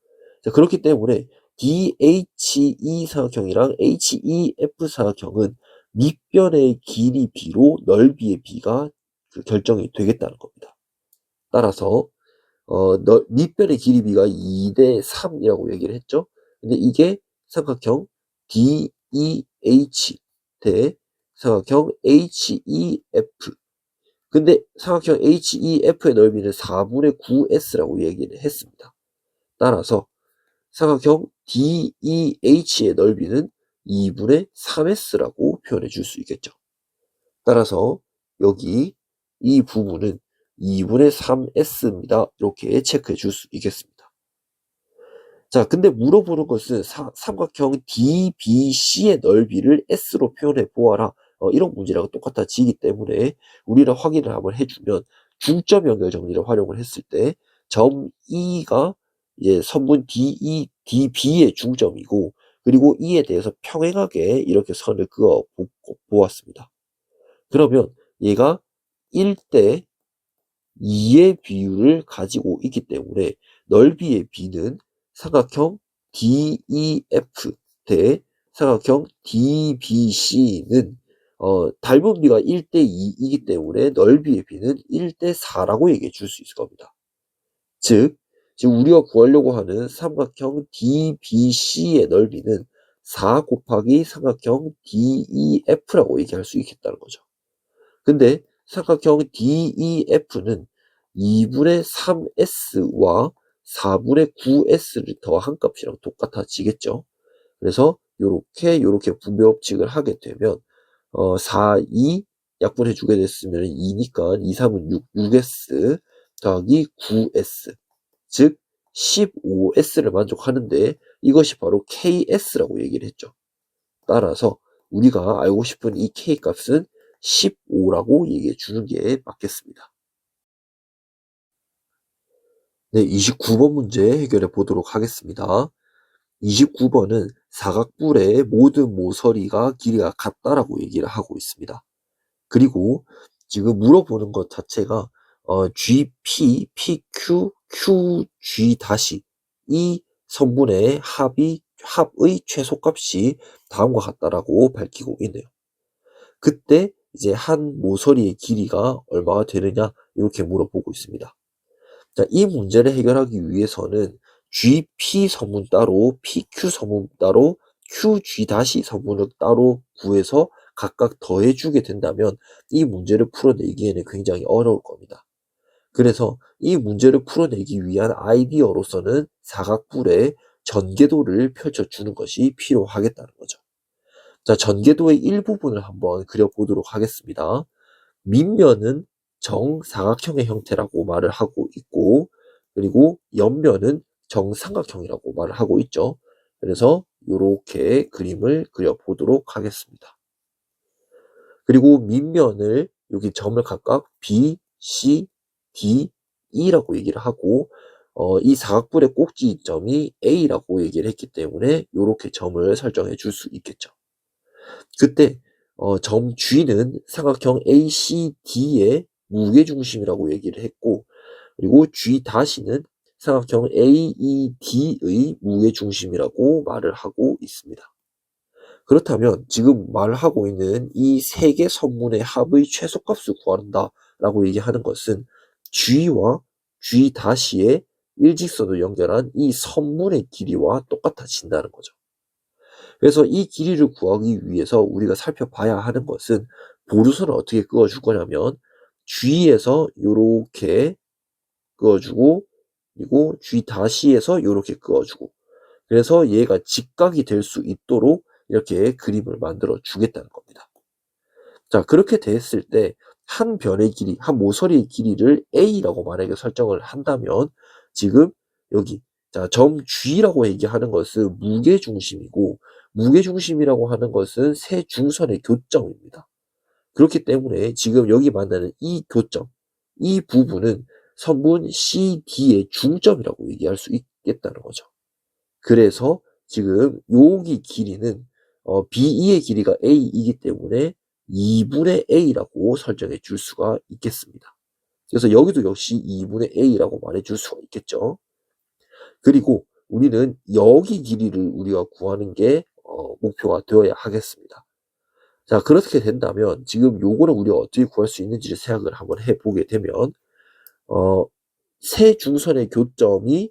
자, 그렇기 때문에 DHE 사각형이랑 HEF 사각형은 밑변의 길이 B로 넓이의 B가 결정이 되겠다는 겁니다. 따라서 밑변의 길이 B가 2대 3이라고 얘기를 했죠? 근데 이게 삼각형 DEH 대 삼각형 HEF. 근데 삼각형 HEF의 넓이는 4분의 9S라고 얘기를 했습니다. 따라서 삼각형 DEH의 넓이는 2분의 3S라고 표현해 줄 수 있겠죠. 따라서 여기 이 부분은 2분의 3S입니다. 이렇게 체크해 줄 수 있겠습니다. 자, 근데 물어보는 것은 삼각형 DBC의 넓이를 S로 표현해 보아라. 이런 문제랑 똑같아지기 때문에 우리는 확인을 한번 해주면 중점 연결 정리를 활용을 했을 때 점 E가 이제 선분 DB의 중점이고, 그리고 이에 대해서 평행하게 이렇게 선을 그어 보았습니다. 그러면 얘가 1대 2의 비율을 가지고 있기 때문에 넓이의 B는 삼각형 DEF 대 삼각형 DBC는 닮은 비가 1대 2이기 때문에 넓이의 B는 1대 4라고 얘기해 줄 수 있을 겁니다. 즉, 지금 우리가 구하려고 하는 삼각형 DBC의 넓이는 4 곱하기 삼각형 DEF라고 얘기할 수 있겠다는 거죠. 근데 삼각형 DEF는 2분의 3S와 4분의 9S를 더한 값이랑 똑같아지겠죠. 그래서 요렇게 분배법칙을 하게 되면 4, 2 약분해 주게 됐으면 2니까 2, 3은 6S 더하기 9S, 즉 15S를 만족하는데 이것이 바로 KS라고 얘기를 했죠. 따라서 우리가 알고 싶은 이 K 값은 15라고 얘기해 주는 게 맞겠습니다. 네, 29번 문제 해결해 보도록 하겠습니다. 29번은 사각뿔의 모든 모서리가 길이가 같다라고 얘기를 하고 있습니다. 그리고 지금 물어보는 것 자체가 GP, PQ, QG 다시 이 선분의 합의 최소값이 다음과 같다라고 밝히고 있네요. 그때 이제 한 모서리의 길이가 얼마가 되느냐 이렇게 물어보고 있습니다. 자, 이 문제를 해결하기 위해서는 GP 선분 따로, PQ 선분 따로, QG 다시 선분을 따로 구해서 각각 더해주게 된다면 이 문제를 풀어내기에는 굉장히 어려울 겁니다. 그래서 이 문제를 풀어내기 위한 아이디어로서는 사각뿔의 전개도를 펼쳐주는 것이 필요하겠다는 거죠. 자, 전개도의 일부분을 한번 그려보도록 하겠습니다. 밑면은 정사각형의 형태라고 말을 하고 있고, 그리고 옆면은 정삼각형이라고 말을 하고 있죠. 그래서 이렇게 그림을 그려보도록 하겠습니다. 그리고 밑면을 여기 점을 각각 B, C, D, E라고 얘기를 하고 이 사각뿔의 꼭지점이 A라고 얘기를 했기 때문에 이렇게 점을 설정해 줄 수 있겠죠. 그때 점 G는 삼각형 ACD의 무게중심이라고 얘기를 했고, 그리고 G-는 삼각형 AED의 무게중심이라고 말을 하고 있습니다. 그렇다면 지금 말을 하고 있는 이 세 개 선분의 합의 최소값을 구한다 라고 얘기하는 것은 G와 G-의 일직선을 연결한 이 선분의 길이와 똑같아진다는 거죠. 그래서 이 길이를 구하기 위해서 우리가 살펴봐야 하는 것은 보루선을 어떻게 그어줄 거냐면 G에서 이렇게 그어주고, 그리고 G-에서 이렇게 그어주고, 그래서 얘가 직각이 될 수 있도록 이렇게 그림을 만들어 주겠다는 겁니다. 자, 그렇게 됐을 때 한 변의 길이, 한 모서리의 길이를 A라고 만약에 설정을 한다면 지금 여기 자, 점 G라고 얘기하는 것은 무게중심이고, 무게중심이라고 하는 것은 세 중선의 교점입니다. 그렇기 때문에 지금 여기 만나는 이 교점, 이 부분은 선분 CD의 중점이라고 얘기할 수 있겠다는 거죠. 그래서 지금 여기 길이는 BE의 길이가 A이기 때문에 2분의 A라고 설정해 줄 수가 있겠습니다. 그래서 여기도 역시 2분의 A라고 말해 줄 수가 있겠죠. 그리고 우리는 여기 길이를 우리가 구하는 게 목표가 되어야 하겠습니다. 자, 그렇게 된다면 지금 요거를 우리가 어떻게 구할 수 있는지를 생각을 한번 해보게 되면 세 중선의 교점이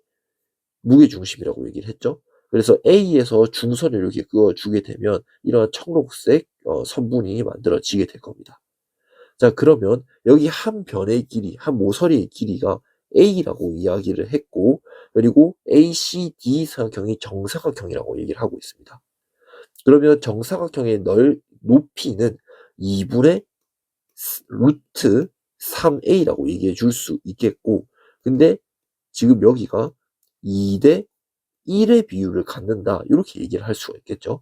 무게중심이라고 얘기를 했죠. 그래서 A에서 중선을 이렇게 그어주게 되면 이런 청록색 선분이 만들어지게 될 겁니다. 자, 그러면 여기 한 변의 길이, 한 모서리의 길이가 A라고 이야기를 했고, 그리고 ACD 사각형이 정사각형이라고 얘기를 하고 있습니다. 그러면 정사각형의 높이는 2분의 루트 3A라고 얘기해 줄 수 있겠고, 근데 지금 여기가 2대 1의 비율을 갖는다 이렇게 얘기를 할 수가 있겠죠.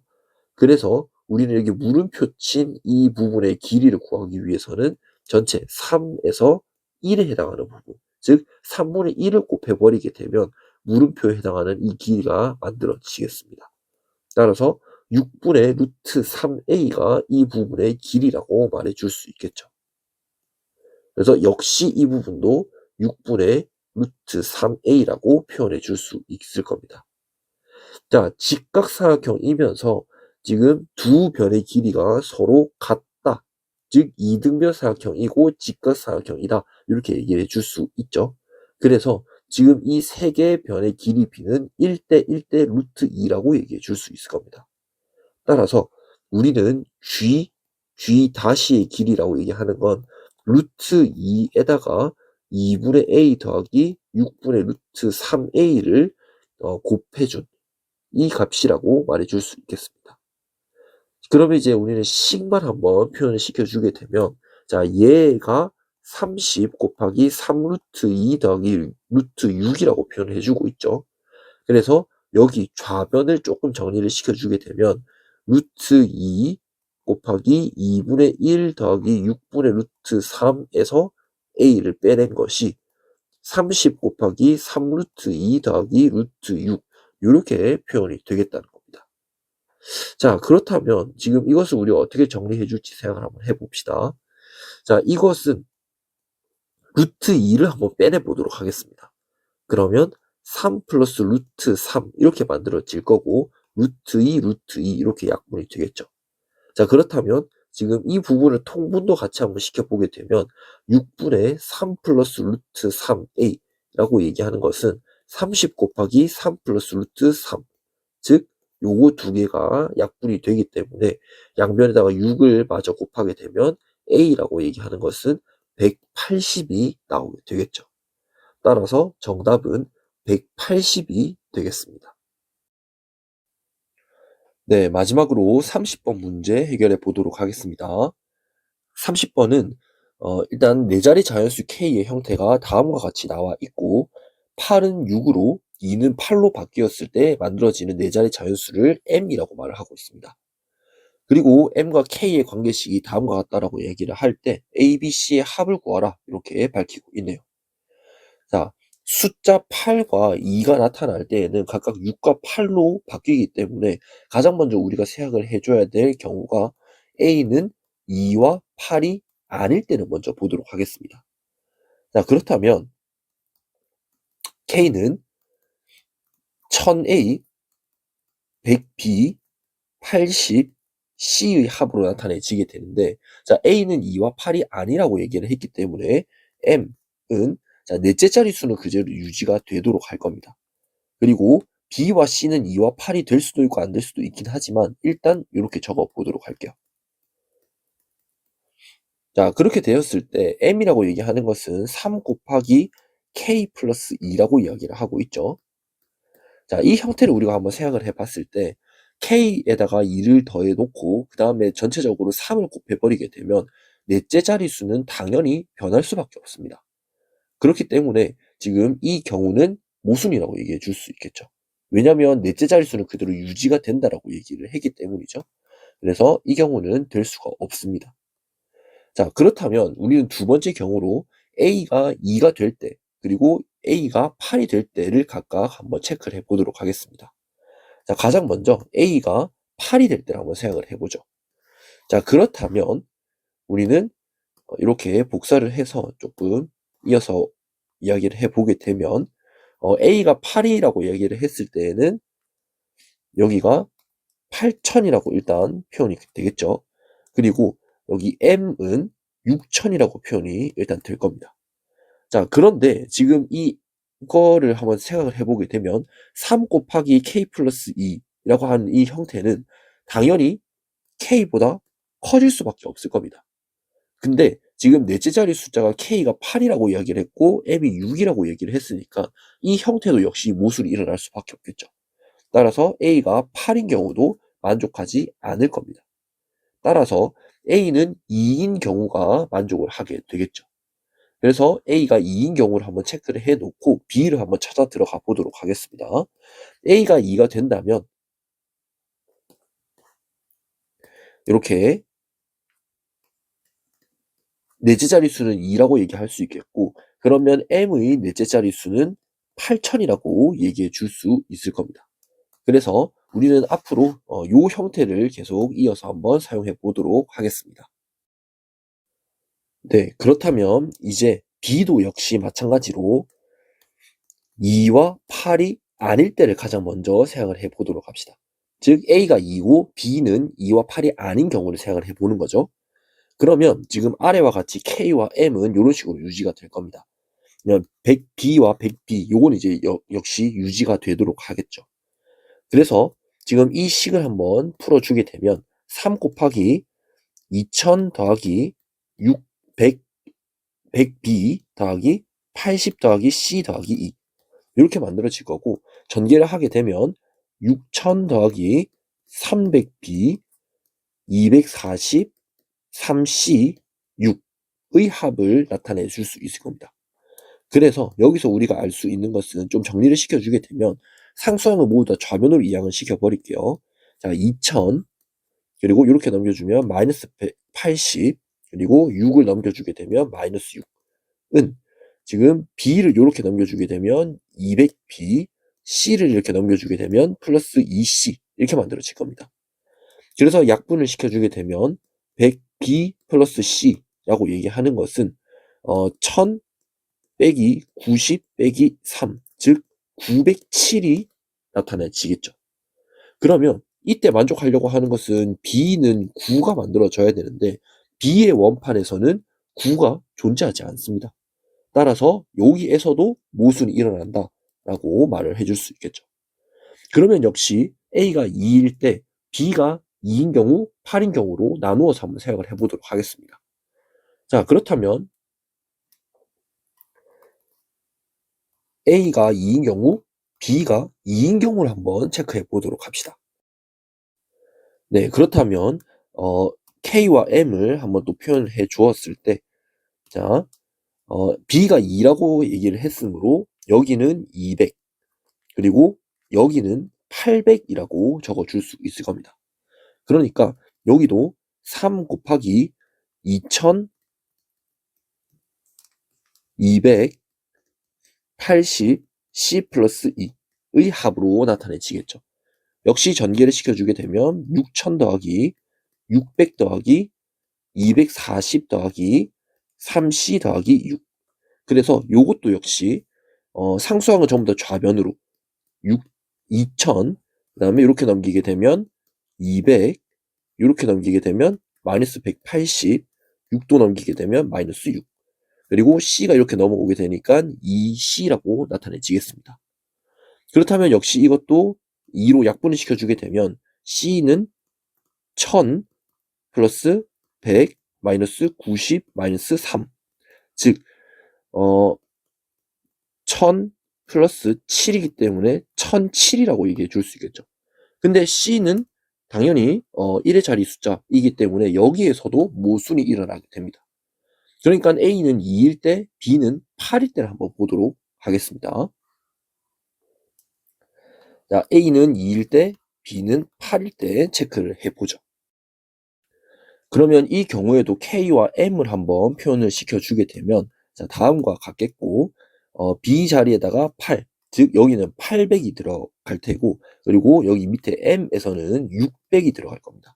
그래서 우리는 여기 물음표 친 이 부분의 길이를 구하기 위해서는 전체 3에서 1에 해당하는 부분, 즉 3분의 1을 곱해버리게 되면 물음표에 해당하는 이 길이가 만들어지겠습니다. 따라서 6분의 루트 3a가 이 부분의 길이라고 말해줄 수 있겠죠. 그래서 역시 이 부분도 6분의 루트 3a라고 표현해 줄 수 있을 겁니다. 자, 직각사각형이면서 지금 두 변의 길이가 서로 같다. 즉 이등변 사각형이고 직각사각형이다. 이렇게 얘기해 줄 수 있죠. 그래서 지금 이 세 개의 변의 길이 b는 1대 1대 루트 2라고 얘기해 줄 수 있을 겁니다. 따라서 우리는 g 다시의 길이라고 얘기하는 건 루트 2에다가 2분의 a 더하기 6분의 루트 3a를 곱해준 이 값이라고 말해줄 수 있겠습니다. 그러면 이제 우리는 식만 한번 표현을 시켜주게 되면, 자, 얘가 30 곱하기 3루트 2 더하기 루트 6이라고 표현을 해주고 있죠. 그래서 여기 좌변을 조금 정리를 시켜주게 되면 루트 2 곱하기 2분의 1 더하기 6분의 루트 3에서 a를 빼낸 것이 30 곱하기 3루트 2 더하기 루트 6 이렇게 표현이 되겠다는 겁니다. 자, 그렇다면 지금 이것을 우리가 어떻게 정리해 줄지 생각을 한번 해봅시다. 자, 이것은 루트 2를 한번 빼내 보도록 하겠습니다. 그러면 3 플러스 루트 3 이렇게 만들어질 거고 루트 2, 루트 2 이렇게 약분이 되겠죠. 자, 그렇다면 지금 이 부분을 통분도 같이 한번 시켜보게 되면 6분의 3 플러스 루트 3a 라고 얘기하는 것은 30 곱하기 3 플러스 루트 3, 즉 요거 두 개가 약분이 되기 때문에 양변에다가 6을 마저 곱하게 되면 a라고 얘기하는 것은 180이 나오게 되겠죠. 따라서 정답은 180이 되겠습니다. 네, 마지막으로 30번 문제 해결해 보도록 하겠습니다. 30번은 일단 네 자리 자연수 k의 형태가 다음과 같이 나와 있고 8은 6으로 2는 8로 바뀌었을 때 만들어지는 네 자리 자연수를 m이라고 말을 하고 있습니다. 그리고 m과 k의 관계식이 다음과 같다라고 얘기를 할 때 a, b, c의 합을 구하라 이렇게 밝히고 있네요. 자, 숫자 8과 2가 나타날 때에는 각각 6과 8로 바뀌기 때문에 가장 먼저 우리가 생각을 해줘야 될 경우가 a는 2와 8이 아닐 때는 먼저 보도록 하겠습니다. 자, 그렇다면 k는 1000a, 100b, 80, c의 합으로 나타내지게 되는데, 자, a는 2와 8이 아니라고 얘기를 했기 때문에 m은 자, 넷째 자릿수는 그대로 유지가 되도록 할 겁니다. 그리고 b와 c는 2와 8이 될 수도 있고 안 될 수도 있긴 하지만 일단 이렇게 적어 보도록 할게요. 자, 그렇게 되었을 때 m이라고 얘기하는 것은 3 곱하기 k 플러스 2라고 이야기를 하고 있죠. 자, 이 형태를 우리가 한번 생각을 해봤을 때 k에다가 2를 더해 놓고 그 다음에 전체적으로 3을 곱해버리게 되면 넷째 자릿수는 당연히 변할 수밖에 없습니다. 그렇기 때문에 지금 이 경우는 모순이라고 얘기해 줄 수 있겠죠. 왜냐하면 넷째 자릿수는 그대로 유지가 된다라고 얘기를 했기 때문이죠. 그래서 이 경우는 될 수가 없습니다. 자, 그렇다면 우리는 두 번째 경우로 a가 2가 될 때, 그리고 a가 8이 될 때를 각각 한번 체크를 해보도록 하겠습니다. 자, 가장 먼저 a가 8이 될 때를 한번 생각을 해보죠. 자, 그렇다면 우리는 이렇게 복사를 해서 조금 이어서 이야기를 해보게 되면 a가 8이라고 얘기를 했을 때에는 여기가 8000이라고 일단 표현이 되겠죠. 그리고 여기 m은 6000이라고 표현이 일단 될 겁니다. 자, 그런데 지금 이거를 한번 생각을 해보게 되면 3 곱하기 k 플러스 2라고 하는 이 형태는 당연히 k보다 커질 수밖에 없을 겁니다. 근데 지금 넷째 자리 숫자가 k가 8이라고 이야기를 했고 m이 6이라고 얘기를 했으니까 이 형태도 역시 모순이 일어날 수밖에 없겠죠. 따라서 a가 8인 경우도 만족하지 않을 겁니다. 따라서 a는 2인 경우가 만족을 하게 되겠죠. 그래서 a가 2인 경우를 한번 체크를 해 놓고 b를 한번 찾아 들어가 보도록 하겠습니다. a가 2가 된다면 이렇게 넷째 자릿수는 2라고 얘기할 수 있겠고, 그러면 m의 넷째 자릿수는 8000이라고 얘기해 줄 수 있을 겁니다. 그래서 우리는 앞으로 요 형태를 계속 이어서 한번 사용해 보도록 하겠습니다. 네, 그렇다면 이제 B도 역시 마찬가지로 2와 8이 아닐 때를 가장 먼저 생각을 해 보도록 합시다. 즉 A가 2고 B는 2와 8이 아닌 경우를 생각을 해 보는 거죠. 그러면 지금 아래와 같이 K와 M은 이런 식으로 유지가 될 겁니다. 그냥 100B와 100B 요건 이제 역시 유지가 되도록 하겠죠. 그래서 지금 이 식을 한번 풀어주게 되면 3 곱하기 2000 더하기 100B 더하기 80 더하기 C 더하기 2 이렇게 만들어질 거고, 전개를 하게 되면 6000 더하기 300B 240 3C 6의 합을 나타내 줄 수 있을 겁니다. 그래서 여기서 우리가 알 수 있는 것은 좀 정리를 시켜주게 되면 상수항을 모두 다 좌변으로 이항을 시켜버릴게요. 자, 2000 그리고 이렇게 넘겨주면 마이너스 80 그리고 6을 넘겨주게 되면 마이너스 6은 지금 B를 이렇게 넘겨주게 되면 200B, C를 이렇게 넘겨주게 되면 플러스 2C 이렇게 만들어질 겁니다. 그래서 약분을 시켜주게 되면 100B 플러스 C라고 얘기하는 것은 1000 빼기 90 빼기 3, 즉 907이 나타나지겠죠. 그러면 이때 만족하려고 하는 것은 B는 9가 만들어져야 되는데 B의 원판에서는 9가 존재하지 않습니다. 따라서 여기에서도 모순이 일어난다 라고 말을 해줄 수 있겠죠. 그러면 역시 A가 2일 때 B가 2인 경우 8인 경우로 나누어서 한번 생각을 해보도록 하겠습니다. 자, 그렇다면 A가 2인 경우 B가 2인 경우를 한번 체크해 보도록 합시다. 네, 그렇다면 K와 M을 한번 또 표현해 주었을 때, 자, B가 2라고 얘기를 했으므로 여기는 200 그리고 여기는 800이라고 적어 줄 수 있을 겁니다. 그러니까 여기도 3 곱하기 2000 200 80 C 플러스 2의 합으로 나타내지겠죠. 역시 전개를 시켜주게 되면 6000 더하기 600 더하기 240 더하기 3C 더하기 6. 그래서 요것도 역시 상수항은 전부 다 좌변으로 2000, 그 다음에 이렇게 넘기게 되면 200, 이렇게 넘기게 되면 마이너스 180, 6도 넘기게 되면 마이너스 6. 그리고 C가 이렇게 넘어오게 되니까 2C라고 나타내지겠습니다. 그렇다면 역시 이것도 2로 약분을 시켜주게 되면 C는 1000 플러스 100 마이너스 90 마이너스 3. 즉 1000 플러스 7이기 때문에 1007이라고 얘기해 줄 수 있겠죠. 근데 C는 당연히 1의 자리 숫자이기 때문에 여기에서도 모순이 일어나게 됩니다. 그러니까 A는 2일 때 B는 8일 때를 한번 보도록 하겠습니다. 자, A는 2일 때 B는 8일 때 체크를 해보죠. 그러면 이 경우에도 K와 M을 한번 표현을 시켜주게 되면, 자, 다음과 같겠고, B 자리에다가 8, 즉 여기는 800이 들어갈 테고, 그리고 여기 밑에 M에서는 600이 들어갈 겁니다.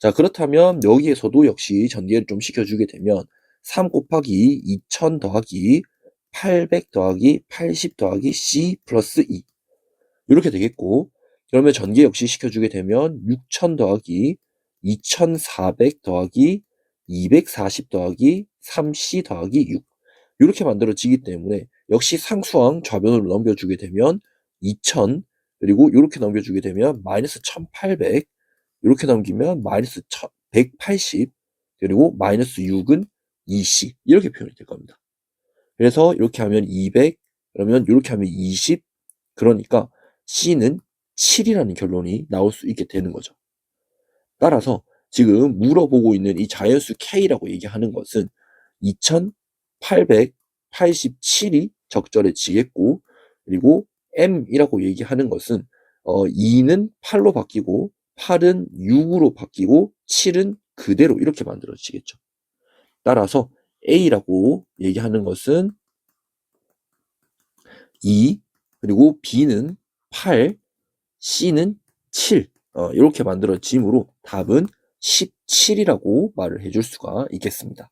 자, 그렇다면 여기에서도 역시 전개를 좀 시켜주게 되면 3 곱하기 2000 더하기 800 더하기 80 더하기 C 플러스 2 이렇게 되겠고, 그러면 전개 역시 시켜주게 되면 6000 더하기 2400 더하기 240 더하기 3C 더하기 6 이렇게 만들어지기 때문에 역시 상수항 좌변으로 넘겨주게 되면 2000 그리고 이렇게 넘겨주게 되면 마이너스 1800 이렇게 넘기면 마이너스 180 그리고 마이너스 6은 2C 이렇게 표현이 될 겁니다. 그래서 이렇게 하면 200 그러면 이렇게 하면 20 그러니까 C는 7이라는 결론이 나올 수 있게 되는 거죠. 따라서 지금 물어보고 있는 이 자연수 K라고 얘기하는 것은 2887이 적절해지겠고, 그리고 M이라고 얘기하는 것은 2는 8로 바뀌고 8은 6으로 바뀌고 7은 그대로 이렇게 만들어지겠죠. 따라서 A라고 얘기하는 것은 2, 그리고 B는 8, C는 7. 이렇게 만들어지므로 답은 17이라고 말을 해줄 수가 있겠습니다.